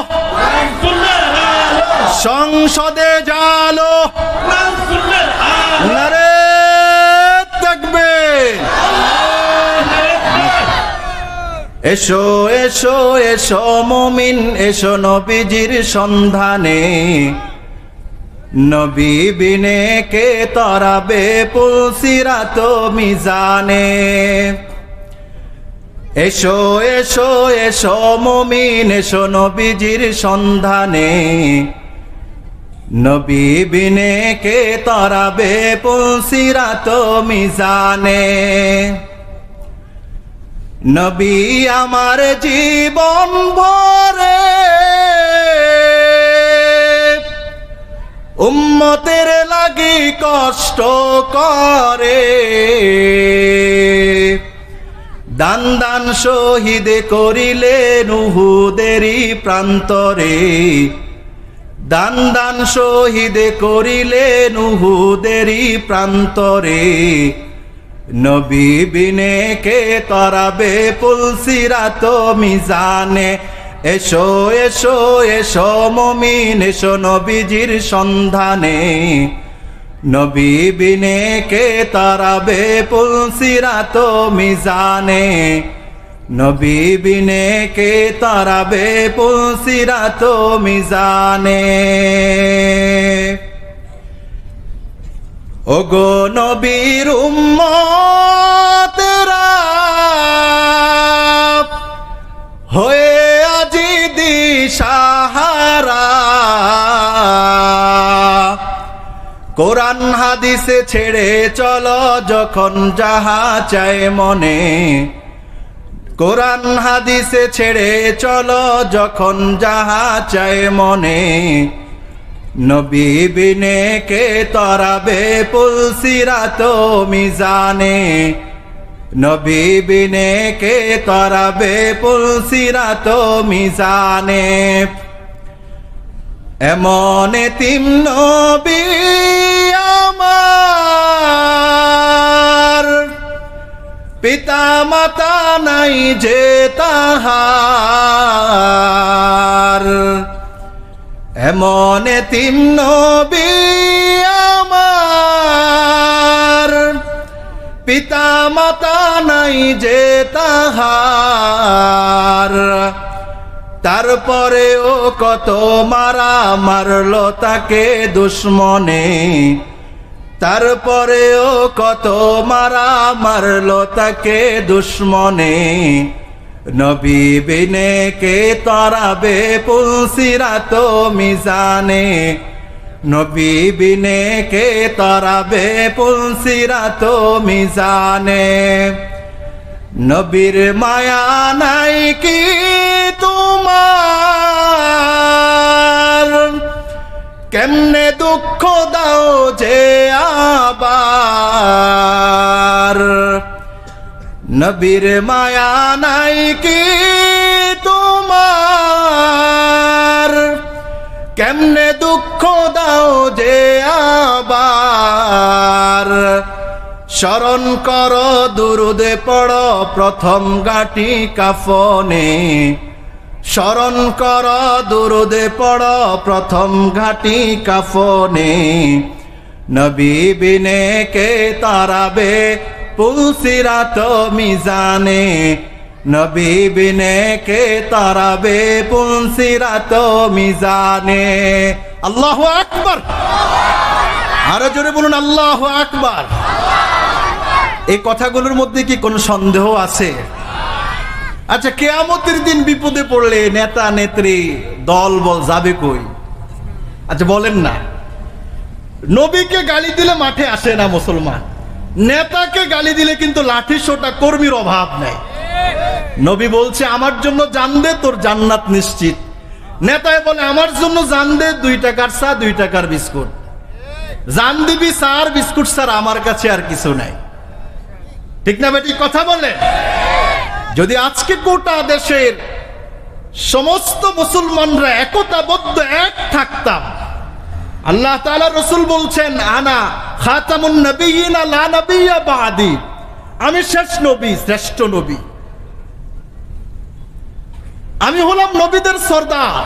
Speaker 1: সংসদে জালো, নারে তাকবীর। এসো এসো এসো মুমিন, এসো নবীজির সন্ধানে, নবী বিনে কে তরাবে পুলসিরাত মিজানে। এসো এসো এসো মুমিন, এসো নবীজির সন্ধানে, নবী বিনে কে তরাবে পুলসিরাত মিজানে। নবী আমার জীবন ভরে উম্মতের লাগি কষ্ট করে, দান দান শহীদ করিলেন উহুদেরই প্রান্তরে, দান দান শহীদ করিলেন উহুদেরই প্রান্তরে। নবী বিনে কে তরাবে পুলসিরাত মিজানে। এসো এসো এসো মুমিন, এসো নবীজির সন্ধানে, নবী বিনে কে তারাবে পুলসিরাত মিজানে, নবী বিনে কে তারাবে পুলসিরাত মিজানে। ওগো নবীর উম্মতেরা হয়ে আজি দিশাহারা, কোরআন হাদিসে ছেড়ে চলো যখন যাহা চায় মনে, কোরআন হাদিসে ছেড়ে চলো যখন যাহা চায় মনে। নবী বিনে কে তরাবে পুলসিরাত মিজানে, নবী বিনে কে তরাবে পুলসিরাত মিজানে। এমন এতিম নবী আমার, পিতা মাতা নাই যে তাহার, এমন এতিম নবী আমার, পিতা মাতা নাই যে তাহার। তারপরেও কত মারা মারলো তাকে দুশ্মনে, তারপরেও কত মারা মারলো তাকে দুশ্মনে। নবী বিনে কে তরাবে পুলসিরাত মিজানে, নবী বিনে কে তরাবে পুলসিরাত মিজানে। নবীর মায়া নাই কি তোমার, কেমনে দুঃখ দাও যে আবার। নবীর মায়া নাই কি তোমার, কেমনে দুঃখ দাও যে আবার। স্মরণ কর দুরুদে পড়ো প্রথম গাঁটি কাফনে, স্মরণ কর দুরুদে পড়ো প্রথম ঘাটি কাফনে। নবী বিনে কে তারাবে পুলসিরাত মিজানে, নবী বিনে কে তারাবে পুলসিরাত মিজানে। আল্লাহু আকবার, আরো জোরে বলুন আল্লাহু আকবার। এই কথাগুলোর মধ্যে কি কোনো সন্দেহ আছে? আচ্ছা, কিয়ামতের দিন বিপদে পড়লে নেতা নেত্রী দল বল যাবে কই? আচ্ছা বলেন না, নবীকে গালি দিলে মাঠে আসে না মুসলমান, নেতাকে গালি দিলে কিন্তু লাঠি সোটা কর্মীর অভাব নেই। নবী বলছে আমার জন্য জান দে, তোর জান্নাত নিশ্চিত। নেতায় বলে আমার জন্য জান দে, 2 টাকার চা 2 টাকার বিস্কুট। জান দিবি চা আর বিস্কুট স্যার, আমার কাছে আর কিছু নাই। ঠিক না বেটি কথা বলে? যদি আজকে গোটা দেশের সমস্ত মুসলমানরা একতাবদ্ধ এক থাকতাম, আল্লাহ তাআলা রাসূল বলছেন আনা খাতামুন নবিয়্যিনা লা নবিয়্যা বাদি, আমি শেষ নবী, শ্রেষ্ঠ নবী, আমি হলাম নবীদের সরদার।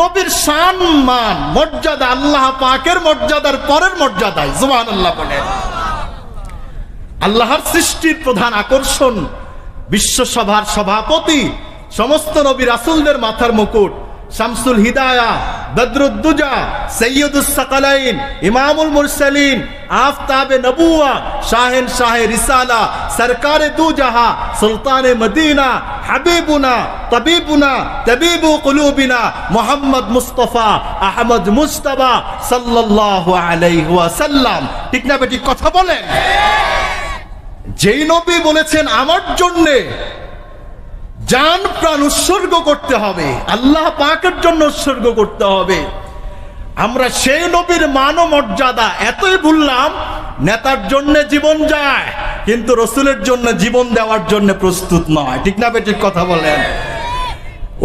Speaker 1: নবীর শান মান মর্যাদা আল্লাহ পাকের মর্যাদার পরের মর্যাদায়, সুবহানাল্লাহ বলেন। আল্লাহর সৃষ্টির প্রধান আকর্ষণ, বিশ্বসভার সভাপতি, সমস্ত নবী রাসূলদের মাথার মুকুট, শামসুল হিদায়া, বদরুদ্দুজা, সৈয়দুস সাকালাইন, ইমামুল মুরসালিন, আফতাবে নবুয়া, শাহেন শাহে রিসালা, সরকারে দু জাহা, সুলতানে মদিনা, হাবিবুনা তবিবুনা তবিবু কুলুবিনা, মুহাম্মদ মুস্তাফা আহমদ মুজতবা সাল্লাল্লাহু আলাইহি ওয়াসাল্লাম। ঠিক না বেটি কথা বলেন? যেই নবী বলেছেন আমার জন্যে জান প্রাণ উৎসর্গ করতে হবে, আল্লাহ পাকের জন্য উৎসর্গ করতে হবে, আমরা সেই নবীর মান ও মর্যাদা এতই ভুললাম, নেতার জন্য জীবন যায় কিন্তু রসুলের জন্য জীবন দেওয়ার জন্য প্রস্তুত নয়। ঠিক না বেঠিক কথা বলেন?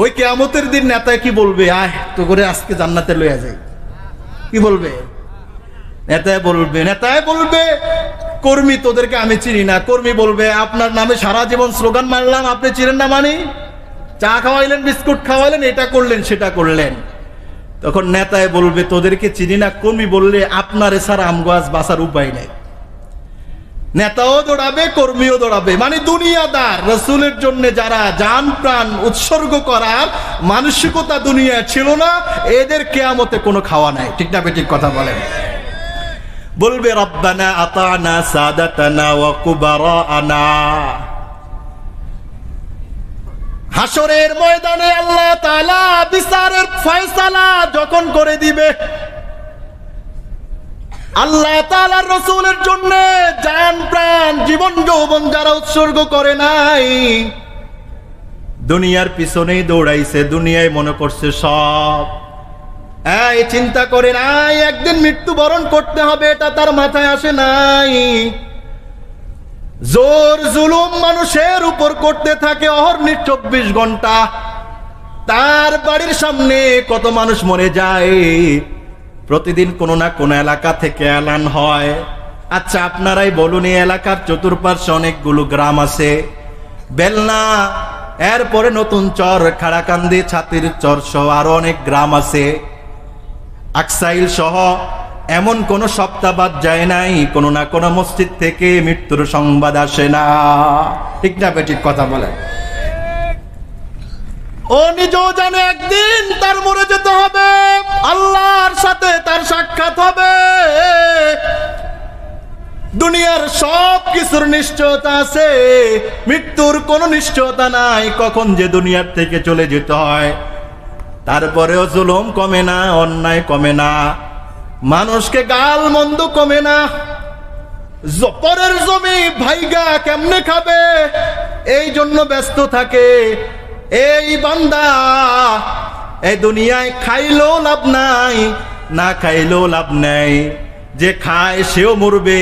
Speaker 1: ওই কিয়ামতের দিন নেতায় কি বলবে? আয় তো করে আজকে জান্নাতে লইয়া যাই, কি বলবে? নেতায় বলবে কর্মী তোদেরকে আমি চিনি না। কর্মী বলবে আপনার নামে সারা জীবন স্লোগান মারলাম, আপনি চিনেন না? মানি চা খাওয়াইলেন, বিস্কুট খাওয়াইলেন, এটা করলেন সেটা করলেন। তখন নেতায় বলবে তোদেরকে চিনি না, কর্মী বললে আপনার এছাড়া আমগো আজ বাঁচার উপায় নাই। নেতাও দৌড়াবে, কর্মীও দৌড়াবে, মানে দুনিয়াদার। রাসূলের জন্য যারা জান প্রাণ উৎসর্গ করার মানসিকতা দুনিয়া ছিল না, এদের কিয়ামতে কোনো খাওয়া নাই। ঠিক না ঠিক কথা বলেন? বলবে রব্বানা আতানা সাদাতানা ওয়া কুবারানা। হাসরের ময়দানে আল্লাহ তাআলা বিচারের ফয়সালা যখন করে দিবে, আল্লাহ তাআলার রাসূলের জন্য জান প্রাণ জীবন যৌবন যারা উৎসর্গ করে নাই, দুনিয়ার পিছনেই দৌড়াইছে, দুনিয়ায় মনে করছে সব, এই চিন্তা করে নাই একদিন মৃত্যুবরণ করতে হবে, এটা তার মাথায় আসে নাই। জোর জুলুম মানুষের উপর করতে থাকে অহর্নিশ 24 ঘন্টা। তার বাড়ির সামনে কত মানুষ মরে যায়, প্রতিদিন কোনো না কোনো এলাকা থেকে এলান হয়। আচ্ছা আপনারাই বলুন, এই এলাকার চতুর্পার্শ্বে অনেকগুলো গ্রাম আছে, বেলনা, এরপরে নতুন চর, খাড়াকান্দি, ছাতির চর সহ আরো অনেক গ্রাম আছে, আকসাইল সহ। এমন কোন সপ্তাহ বাদ যায় নাই কোনো না কোনো মসজিদ থেকে মৃত্যুর সংবাদ আসে না। ঠিক না ঠিক কথা বলে? ও নিজেও জানে একদিন তার মরে যেতে হবে, আল্লাহর সাথে তার সাক্ষাৎ হবে। দুনিয়ার সব কিছুর নিশ্চয়তা আছে, মৃত্যুর কোনো নিশ্চয়তা নাই কখন যে দুনিয়ার থেকে চলে যেতে হয়। তারপরেও জুলুম কমে না, অন্যায় কমে না, মানুষকে গাল মন্দ কমে না। পরের জমি ভাইগা কেমনে খাবে এই জন্য ব্যস্ত থাকে। এই বান্দা, এই দুনিয়ায় খাইলেও লাভ নাই, না খাইলেও লাভ নাই। যে খায় সেও মরবে,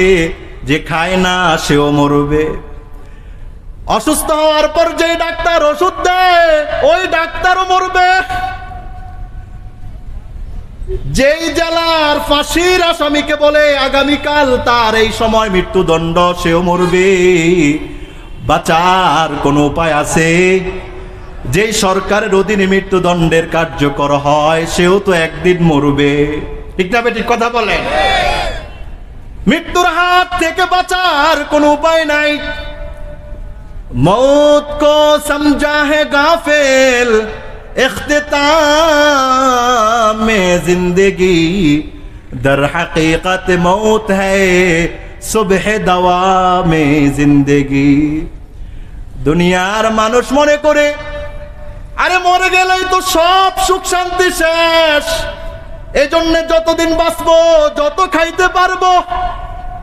Speaker 1: যে খায় না সেও মরবে। অসুস্থ হওয়ার পর যে ডাক্তার ওষুধ দেয় ওই ডাক্তারও মরবে। যেই জেলার ফাঁসির আসামিকে বলে আগামীকাল তার এই সময় মৃত্যুদণ্ড, সেও মরবে। বাঁচার কোনো উপায় আছে? যেই সরকারের অধীনে মৃত্যুদণ্ডের কার্যকর হয় সেও তো একদিন মরবে। ঠিক না ঠিক কথা বলেন? মৃত্যুর হাত থেকে বাঁচার কোনো উপায় নাই। মौत को समझा है गाफिल इख्तिताम में जिंदगी दर हकीकत मौत है सुबह दवा में जिंदगी। দুনিয়ার মানুষ মনে করে আরে মরে গেলেই তো সব সুখ শান্তি শেষ, এজন্য যতদিন বাঁচবো, যত খাইতে পারবো,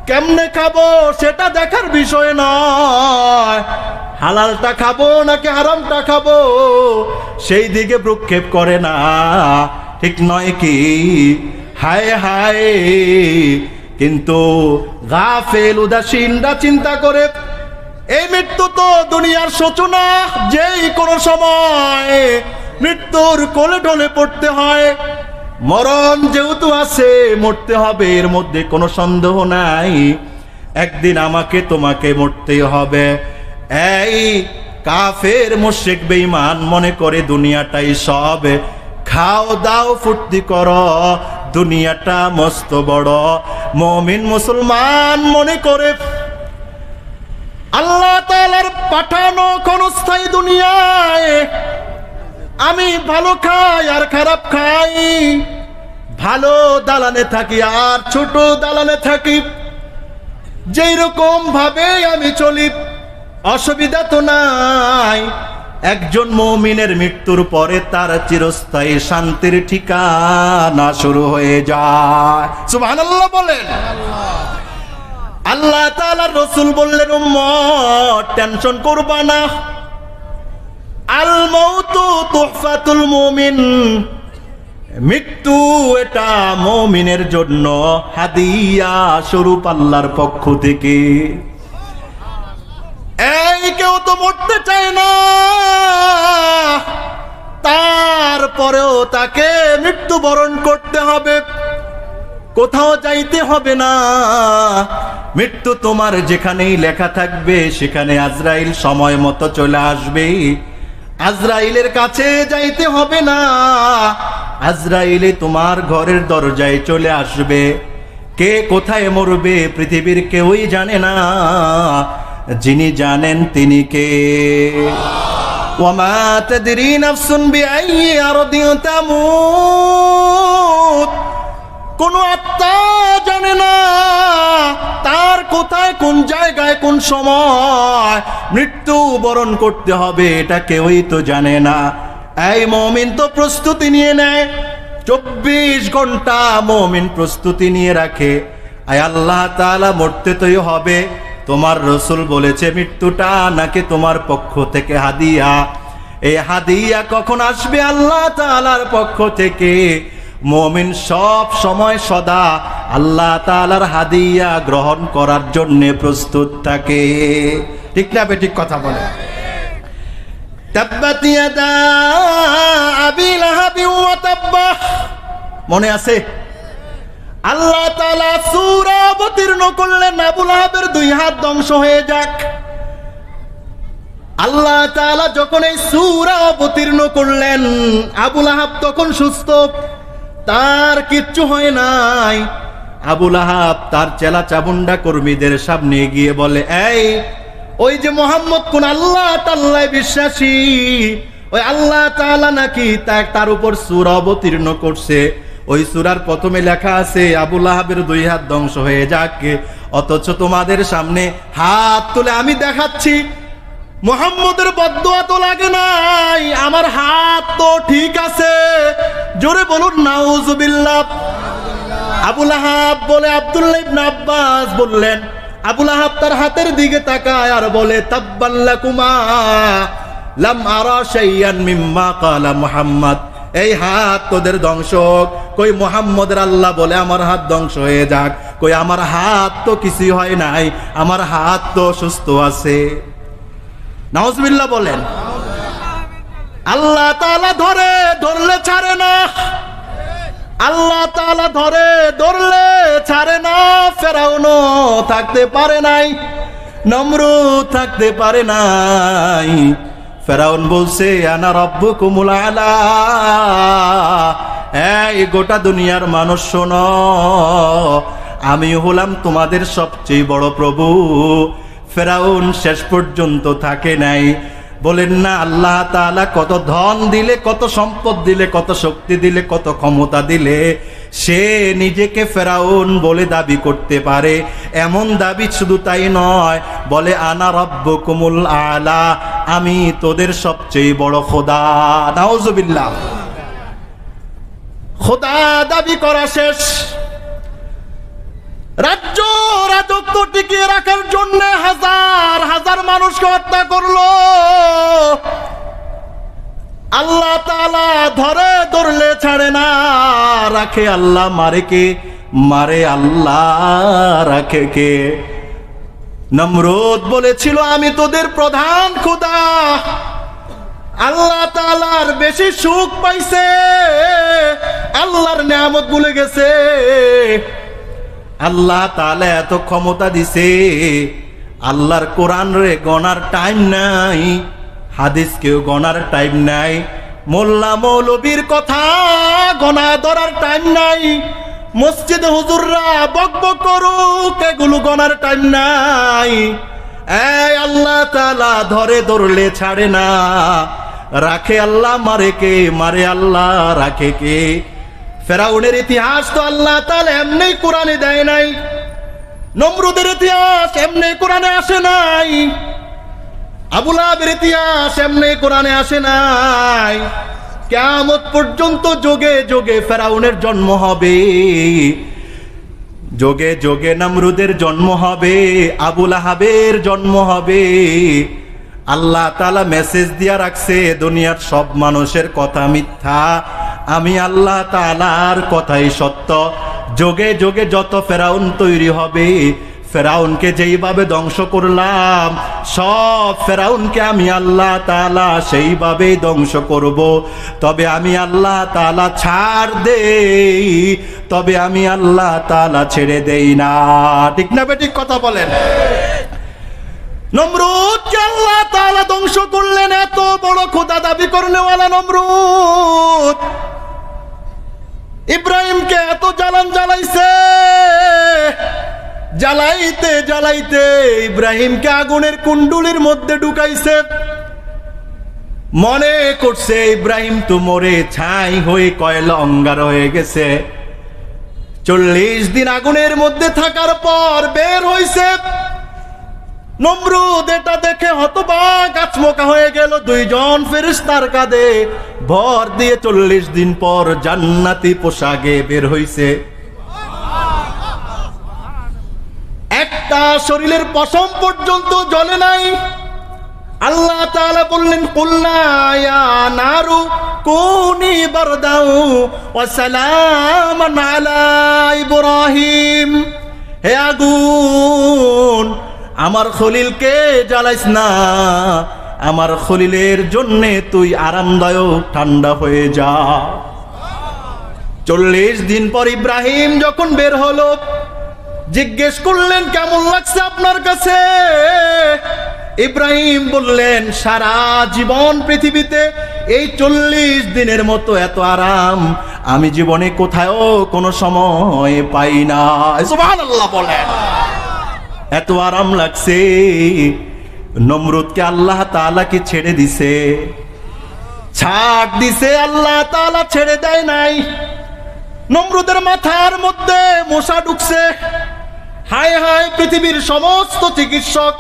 Speaker 1: কেমনে খাবো সেটা দেখার বিষয় নয়। হালালটা খাবো নাকি হারামটা খাবো সেই দিকে ভ্রুক্ষেপ করে না। ঠিক নয় কি? হায় হায়। কিন্তু গাফেল উদাসীনরা চিন্তা করে এই মৃত্যু তো দুনিয়ার সূচনা, যেই কোনো সময় মৃত্যুর কোলে ঢলে পড়তে হয়। মরণ যেহেতু আছে, মরতে হবে, এর মধ্যে কোনো সন্দেহ নাই। একদিন আমাকে তোমাকে মরতেই হবে। এই কাফের মুশরিক বেঈমান মনে করে দুনিয়াটাই সব, খাও দাও ফুর্তি করো, দুনিয়াটা মস্ত বড়। মুমিন মুসলমান মনে করে আল্লাহ তাআলার পাঠানো ক্ষণস্থায়ী দুনিয়ায় আমি ভালো খাই আর খারাপ খাই, ভালো দালানে থাকি আর ছোট দালানে থাকি, যেই রকম ভাবে আমি চলি অসুবিধা তো নাই। একজন মুমিনের মৃত্যুর পরে তার চিরস্থায়ী শান্তির ঠিকানা শুরু হয়ে যায়। সুবহানাল্লাহ বলেন। আল্লাহ তাআলার রাসূল বললেন, উম্মত টেনশন করবা না, আল মাউতু তুহফাতুল মুমিন, মৃত্যু এটা মুমিনের জন্য হাদিয়া স্বরূপ আল্লাহর পক্ষ থেকে। এই কেউ তো মরতে চায় না, তারপরেও তাকে মৃত্যুবরণ করতে হবে, কোথাও যাইতে হবে না। মৃত্যু তোমার যেখানেই লেখা থাকবে সেখানে আজরাইল সময় মতো চলে আসবে। আজরাইলের কাছে যাইতে হবে না, আজরাইলে তোমার ঘরের দরজায় চলে আসবে। কে কোথায় মরবে পৃথিবীর কেউই জানে না, যিনি জানেন তিনি কে। ওয়ামা তাদরি নাফসুন বিআইয়ি আরদিন তামুত, কোন আত্মা জানে না তার কোথায় কোন জায়গায় কোন সময় মৃত্যু বরণ করতে হবে, এটা কেউই তো জানে না। এই মুমিন তো প্রস্তুতি নিয়ে নেয়, 24 ঘন্টা মুমিন প্রস্তুতি নিয়ে রাখে। আয় আল্লাহ তাআলা মরতে তোই হবে, তোমার রাসূল বলেছে মৃত্যুটা নাকি তোমার পক্ষ থেকে হাদিয়া। এই হাদিয়া কখন আসবে? আল্লাহ তাআলার পক্ষ থেকে। মুমিন সব সময় সদা আল্লাহ তাআলার হাদিয়া গ্রহণ করার জন্য প্রস্তুত থাকে। ঠিক না বেঠিক কথা বলে? তাব্বাত ইয়াদা আবি লাহাবি ওয়া তাব্বা, মনে আছে? আল্লাহ তাআলা সূরা অবতীর্ণ করলেন আবু লাহাবের 2 হাত ধ্বংস হয়ে যাক। আল্লাহ তাআলা যখন এই সূরা অবতীর্ণ করলেন, আবু লাহাব তখন সুস্থ, তার কিচ্ছু হয় নাই। আবু লাহাব তার চেলা চাবুন্ডা কর্মীদের সামনে গিয়ে বলে, এই ওই যে মুহাম্মদ কোন আল্লাহ তাআলায় বিশ্বাসী, ওই আল্লাহ তাআলা নাকি তার উপর সূরা অবতীর্ণ করছে। ওই সূরার প্রথমে লেখা আছে আবু লাহাবের 2 হাত ধ্বংস হয়ে যাক, অথচ তোমাদের সামনে হাত তুলে আমি দেখাচ্ছি মুহাম্মদের বদদুয়া তো লাগে নাই, আমার হাত তো ঠিক আছে। জোরে বলুন নাউজুবিল্লাহ। আবু লাহাব বলে, আব্দুল্লাহ ইবনে আব্বাস বললেন, আবু লাহাব তার হাতের দিকে তাকায় আর বলে, তাব্বান লাকুমা লাম আরা শাইয়ান মিম্মা ক্বালা মুহাম্মদ, এই হাত তোদের ধ্বংস। কই মুহাম্মদের আল্লাহ বলে আমার হাত ধ্বংস হয়ে যাক, কই আমার হাত তো কিছুই হয় নাই, আমার হাত তো সুস্থ আছে। নাউজুবিল্লাহ বলেন। আল্লাহ তাআলা ধরলে ছাড়ে না, আল্লাহ তাআলা ধরলে ছাড়ে না। ফেরাউনও থাকতে পারে নাই, নমরুদ থাকতে পারে নাই। ফেরাউন বলছে আনা রাব্বুকুমুল আলা, এই গোটা দুনিয়ার মানুষ শোনো, আমি হলাম তোমাদের সবচেয়ে বড় প্রভু। ফেরাউন শেষ পর্যন্ত থাকে নাই। বলেন না আল্লাহ তাআলা কত ধন দিলে, কত সম্পদ দিলে, কত শক্তি দিলে, কত ক্ষমতা দিলে, সে নিজেকে ফেরাউন বলে দাবি করতে পারে। এমন দাবি শুধু তাই নয়, বলে আনা রাব্বুকুমুল আলা, আমি তোদের সবচেয়ে বড় খোদা। নাউজুবিল্লাহ। খোদা দাবি করা শেষ, রাজ্য রাজত্ব টিকিয়ে রাখার জন্য হাজার হাজার মানুষকে হত্যা করলো। আল্লাহ তাআলা ধরলে ছাড়ে না, রাখে আল্লাহ, মারে কে? মারে আল্লাহ, রাখে কে? নমরুদ বলেছিল আমি তোদের প্রধান খোদা। আল্লাহ তাআলার বেশি সুখ পাইছে, আল্লাহর নিয়ামত ভুলে গেছে। আল্লাহ তাআলা এত ক্ষমতা দিছে, আল্লাহর কোরআন রে গনার টাইম নাই, হাদিস কেউ গনার টাইম নাই, মোল্লা মৌলবীর কথা গনা ধরার টাইম নাই, মসজিদে হুজুররা বকবক করুক, এগুলো গনার টাইম নাই। এই আল্লাহ তাআলা ধরলে ছাড়ে না, রাখে আল্লাহ, মারে কে? মারে আল্লাহ, রাখে কে? ফেরাউনের ইতিহাস তো আল্লাহ তাআলা এমনি কোরআনে দেয় নাই, নমরুদের ইতিহাস এমনি কোরআনে আসে নাই, আবু লাহাবের ইতিহাস এমনি কোরআনে আসে নাই। কিয়ামত পর্যন্ত যোগে যোগে ফেরাউনের জন্ম হবে, যোগে যোগে নমরুদের জন্ম হবে, আবু লাহাবের জন্ম হবে। আল্লাহ তাআলা মেসেজ দিয়া রাখছে দুনিয়ার সব মানুষের কথা মিথ্যা, আমি আল্লাহ তাআলার কথাই সত্য। যোগে যোগে যত ফেরাউন তৈরি হবে, ফেরাউনকে যেইভাবে ধ্বংস করলাম, সব ফেরাউনকে আমি আল্লাহ তাআলা সেইভাবেই ধ্বংস করব। তবে আমি আল্লাহ তাআলা ছাড় দেই, তবে আমি আল্লাহ তাআলা ছেড়ে দেই না। ঠিক না বেঠিক কথা বলেন? নমরুদকে আল্লাহ তাআলা ধ্বংস করলেন, এত বড় খোদা দাবি করনেওয়ালা নমরুদ। ইব্রাহিমকে এত জ্বালান জ্বালাইছে, জ্বালাইতে জ্বালাইতে ইব্রাহিমকে আগুনের কুণ্ডুলির মধ্যে ঢুকাইছে। মনে করছে ইব্রাহিম তো মরে ছাই হয়ে কয়লা অঙ্গার হয়ে গেছে। 40 দিন আগুনের মধ্যে থাকার পর বের হইছে। নমরুদ এটা দেখে হতবাক, আচমকা হয়ে গেল। 2 জন ফেরেশতার কাঁধে ভর দিয়ে 40 দিন পর জান্নাতি পোশাকে বের হইছে। একটা শরীরের পশম পর্যন্ত জ্বলে নাই। আল্লাহ তাআলা বললেন, কুলনা ইয়া নারু কুনি বারদাও ওয়া সালামান আলা ইব্রাহিম। হে আগুন, আমার খলিলকে জ্বালাইস না, আমার খলিলের জন্যে তুই আরামদায়ক ঠান্ডা হয়ে যা। 40 দিন পর ইব্রাহিম যখন বের হলো, জিজ্ঞেস করলেন, কেমন লাগছে আপনার কাছে? ইব্রাহিম বললেন, সারা জীবন পৃথিবীতে এই 40 দিনের মতো এত আরাম আমি জীবনে কোথাও কোনো সময় পাই না। সুবহানাল্লাহ বলেন। এত আরাম লাগছে। নমরুদকে আল্লাহ তাআলা কি ছেড়ে দিছে? ছাড় দিছে। আল্লাহ তাআলা ছেড়ে দেয় নাই। নমরুদের মাথার মধ্যে মশা ঢুকছে। হায় হায়, পৃথিবীর সমস্ত চিকিৎসক,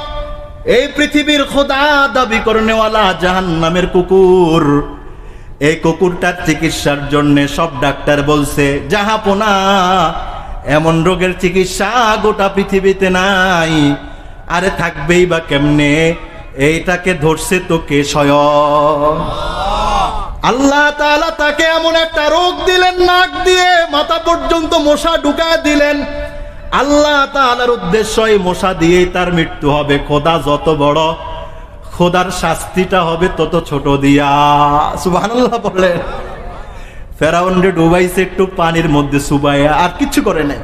Speaker 1: এই পৃথিবীর খোদা দাবি করনেওয়ালা জাহান্নামের কুকুর, এই কুকুরটার চিকিৎসার জন্য সব ডাক্তার বলছে জাহাপনা, এমন রোগের চিকিৎসা গোটা পৃথিবীতে নাই। আরে থাকবেই বা কেমনে? এইটাকে ধরছে তো কে? স্বয়ং আল্লাহ তাআলা তাকে এমন একটা রোগ দিলেন, নাক দিয়ে মাথা পর্যন্ত মশা ঢুকায় দিলেন। আল্লাহ তাআলার উদ্দেশ্য এই মশা দিয়েই তার মৃত্যু হবে। খোদা যত বড়, খোদার শাস্তিটা হবে তত ছোট দিয়া। সুবহানাল্লাহ বলেন। ফেরাউন রে ডুবাইছে একটু পানির মধ্যে চুবাইয়া, আর কিছু করে নাই।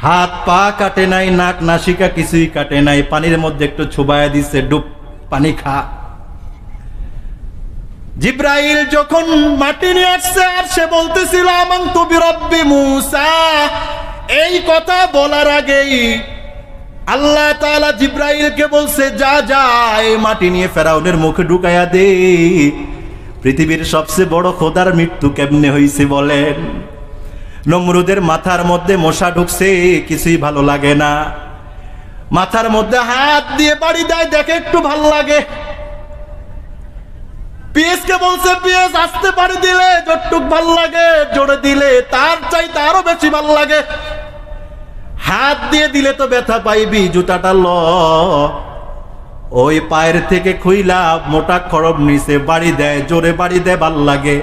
Speaker 1: হাত পা কাটে নাই, নাক নাসিকা কিছুই কাটে নাই, পানির মধ্যে একটু চুবাইয়া দিছে, ডুব, পানি খা। জিব্রাইল যখন মাটি নিয়ে আসছে, আর সে বলতেছিল আমানতু বিরব্বি মূসা, এই কথা বলার আগেই আল্লাহ তাআলা জিব্রাইলকে বলছে, যা যা এই মাটি নিয়ে ফেরাউনের মুখে ঢুকাইয়া দে। পৃথিবীর সবচেয়ে বড় খোদার মৃত্যু কেমনে হইছে বলেন? নমরুদের মাথার মধ্যে মশা ঢুকছে, কিছুই ভালো লাগে না। মাথার মধ্যে হাত দিয়ে বাড়ি দেয়, দেখে একটু ভালো লাগে। পিএসকে বলছে, পিএস আসতে পারি দিলে যতটুক ভাল লাগে, জোরে দিলে তার চাইতে আরো বেশি ভাল লাগে। হাত দিয়ে দিলে তো ব্যথা পাইবি, জুতাটা ল। ওই পায়ের থেকে খুইলা মোটা খড়ব নিচে বাড়ি দেয়, জোরে বাড়ি দেয়, ভাল লাগে।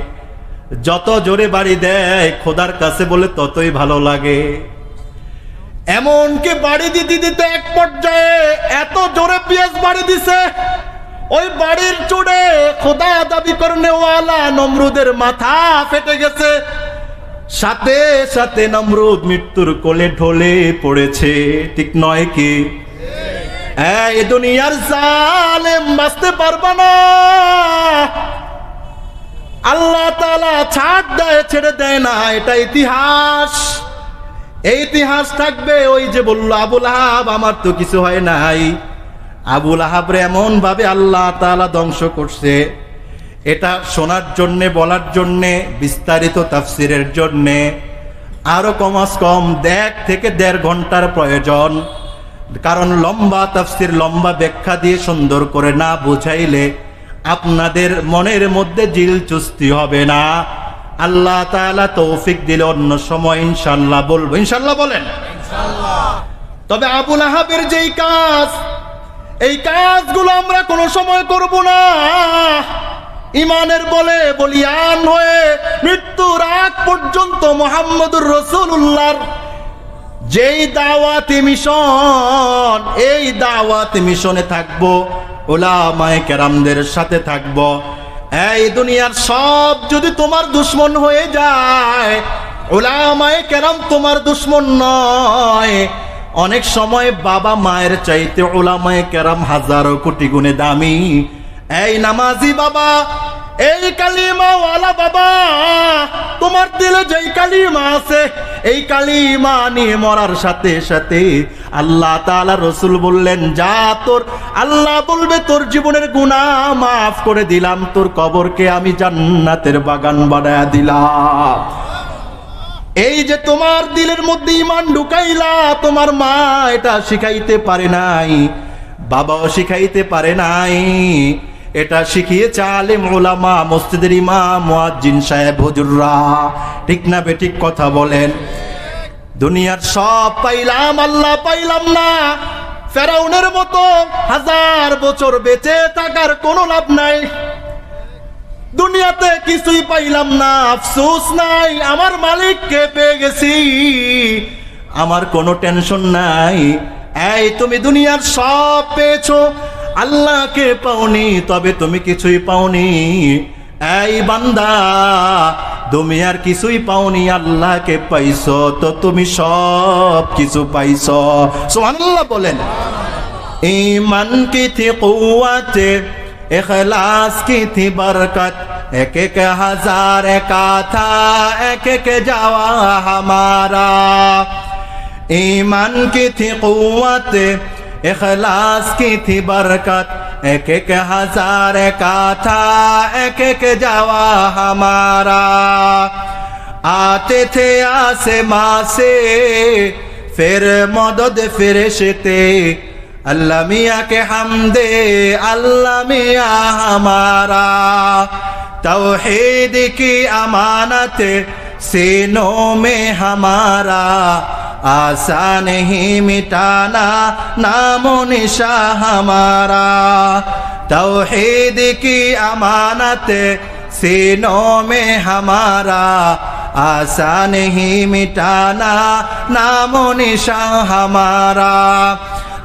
Speaker 1: যত জোরে বাড়ি দেয় খোদার কাছে বলে ততই ভালো লাগে। এমনকি বাড়ি দিতে দিতে এক পর্যায়ে এত জোরে পিএস বাড়ি দিছে, ওই বাড়ির চুড়ে খোদা দাবি করনেওয়ালা নমরুদের মাথা ফেটে গেছে। সাথে সাথে নমরুদ মৃত্যুর কোলে ঢলে পড়েছে। ঠিক নয় কি? এই দুনিয়ার জালেম বাঁচতে পারবে না। আল্লাহ তাআলা ছাড় দেয়, ছেড়ে দেয় না, এটা ইতিহাস। এই ইতিহাস থাকবে। ওই যে বলল আবুল আহাব, আমার তো কিছু হয় নাই। আবুল আহাবরে এমন ভাবে আল্লাহ তাআলা ধ্বংস করছে, এটা শোনার জন্যে, বলার জন্যে, বিস্তারিত তাফসিরের জন্যে আরো কমাস কম 1 থেকে 1.5 ঘন্টার প্রয়োজন। কারণ লম্বা তাফসির, লম্বা ব্যাখ্যা দিয়ে সুন্দর করে না বুঝাইলে আপনাদের মনের মধ্যে জিল চুস্তি হবে না। আল্লাহ তাআলা তৌফিক দিলে অন্য সময় ইনশাআল্লাহ বলবো। ইনশাআল্লাহ বলেন। ইনশাআল্লাহ। তবে আবুল আহাবের যেই কাজ, এই কাজগুলো আমরা কোনো সময় করব না। ইমানের বলে বলিয়ান হয়ে মৃত্যুর আগ পর্যন্ত মুহাম্মদুর রাসূলুল্লাহর যেই দাওয়াতি মিশন, এই দাওয়াতি মিশনে থাকবো, উলামায়ে কেরামদের সাথে থাকবো। এই দুনিয়ার সব যদি তোমার দুশ্মন হয়ে যায়, উলামায়ে কেরাম তোমার দুশ্মন নয়। অনেক সময় বাবা মায়ের চাইতে উলামায়ে কেরাম হাজারো কোটি গুণে দামি। এই নামাজি বাবা, এই কালিমা ওয়ালা বাবা, তোমার দিলে যেই কালিমা আছে, এই কালিমা নিয়ে মরার সাথে সাথে আল্লাহ তাআলা রাসূল বললেন, যা তোর আল্লাহ বলবে তোর জীবনের গুনাহ মাফ করে দিলাম, তোর কবরকে আমি জান্নাতের বাগান বানায়া দিলাম। এই যে তোমার দিলের মধ্যে ঈমান ঢুকাইলা, তোমার মা এটা শিখাইতে পারে নাই, বাবাও শিখাইতে পারে নাই, এটা শিখিয়েছে আলেম উলামা, মসজিদের ইমাম, মুয়াজ্জিন সাহেব, হুজুররা। ঠিক না বেঠিক কথা বলেন? দুনিয়ার সব পাইলাম, আল্লাহ পাইলাম না। ফেরাউনের মতো 1000 বছর বেঁচে থাকার কোনো লাভ নাই। দুনিয়াতে কিছুই পাইলাম না, আফসোস নাই, আমার মালিককে পেয়ে গেছি, আমার কোনো টেনশন নাই। এই তুমি দুনিয়ার সব পেয়েছো, আল্লাহকে পাওনি, তবে তুমি কিছুই পাওনি। এই বান্দা, তুমি আর কিছুই পাওনি, আল্লাহকে পাইছো, তো তুমি সব কিছু পাইছো। সুবহানাল্লাহ বলেন। ঈমান কি থি কুওয়াতে, इखलास की थी बरकत, एक एक हजार का था एक एक जावा हमारा। ईमान की थी कुव्वत, इखलास की थी बरकत, एक एक हजार का था एक एक जावा हमारा। आते थे आसमां से फिर मदद फरिश्ते, अल्लाह मियाँ के हमदे अल्लाह मियाँ हमारा। तौहीद की अमानत सीनों में हमारा, आसान ही मिटाना नामो निशा हमारा। तौहीद की अमानत सीनों में हमारा, आसान ही मिटाना नामो निशा हमारा।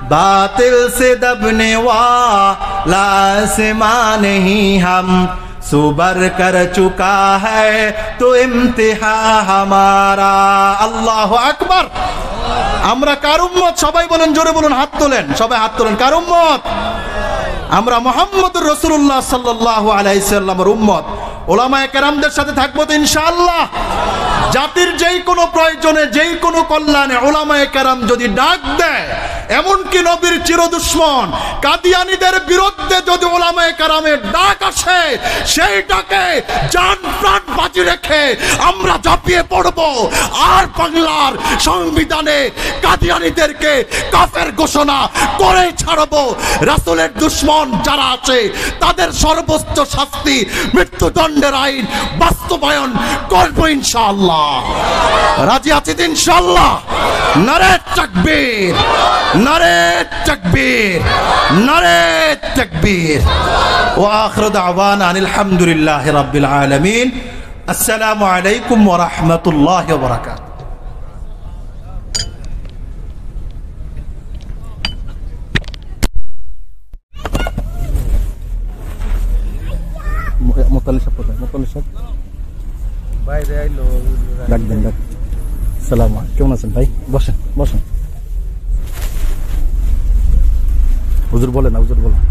Speaker 1: बातिल से दबने वाला आसमां नहीं हम, सुबर कर चुका है तो इम्तिहा हमारा। अल्लाहु আকবার। আমরা কার উম্মত? সবাই বলেন, জোরে বলুন, হাত তোলেন, সবাই হাত তোলেন। কার উম্মত? আমরা মুহাম্মদুর রাসূলুল্লাহ সাল্লাল্লাহু আলাইহি সাল্লামের উম্মত। উলামায়ে কেরামদের সাথে থাকবো তো ইনশাআল্লাহ। জাতির যেই কোনো প্রয়োজনে, যেই কোনো কল্যাণে উলামায়ে কেরাম যদি ডাক দেয়, এমনকি নবীর চিরদুশমন কাদিয়ানীদের বিরুদ্ধে যদি উলামায়ে কেরামের ডাক আসে, সেই ডাকে জান প্রাণ বাজি রেখে আমরা ঝাঁপিয়ে পড়ব, আর বাংলার সংবিধানে কাদিয়ানীদেরকে কাফের ঘোষণা করে ছাড়ব। রাসূলের দুশমন যারা আছে তাদের সর্বোচ্চ শাস্তি মৃত্যুদণ্ডের আইন বাস্তবায়ন করব ইনশাআল্লাহ। রাজি আছেন ইনশাআল্লাহ? নারে তাকবীর, নারে তাকবীর, নারে তাকবীর। ওয়া আখিরু দাওয়ানা আলহামদুলিল্লাহি রাব্বিল আলামিন। আসসালামু আলাইকুম ওয়া রাহমাতুল্লাহি ওয়া বারাকাতুহু। মোতাল্লি সাহেব কোথায়? মোতাল্লি সাহেব বাইরে আইলো, ডাক দেন, ডাক। আসসালামু আলাইকুম, কেমন আছেন ভাই? বসেন, বসেন। হুজুর বলেন না, হুজুর বলেন।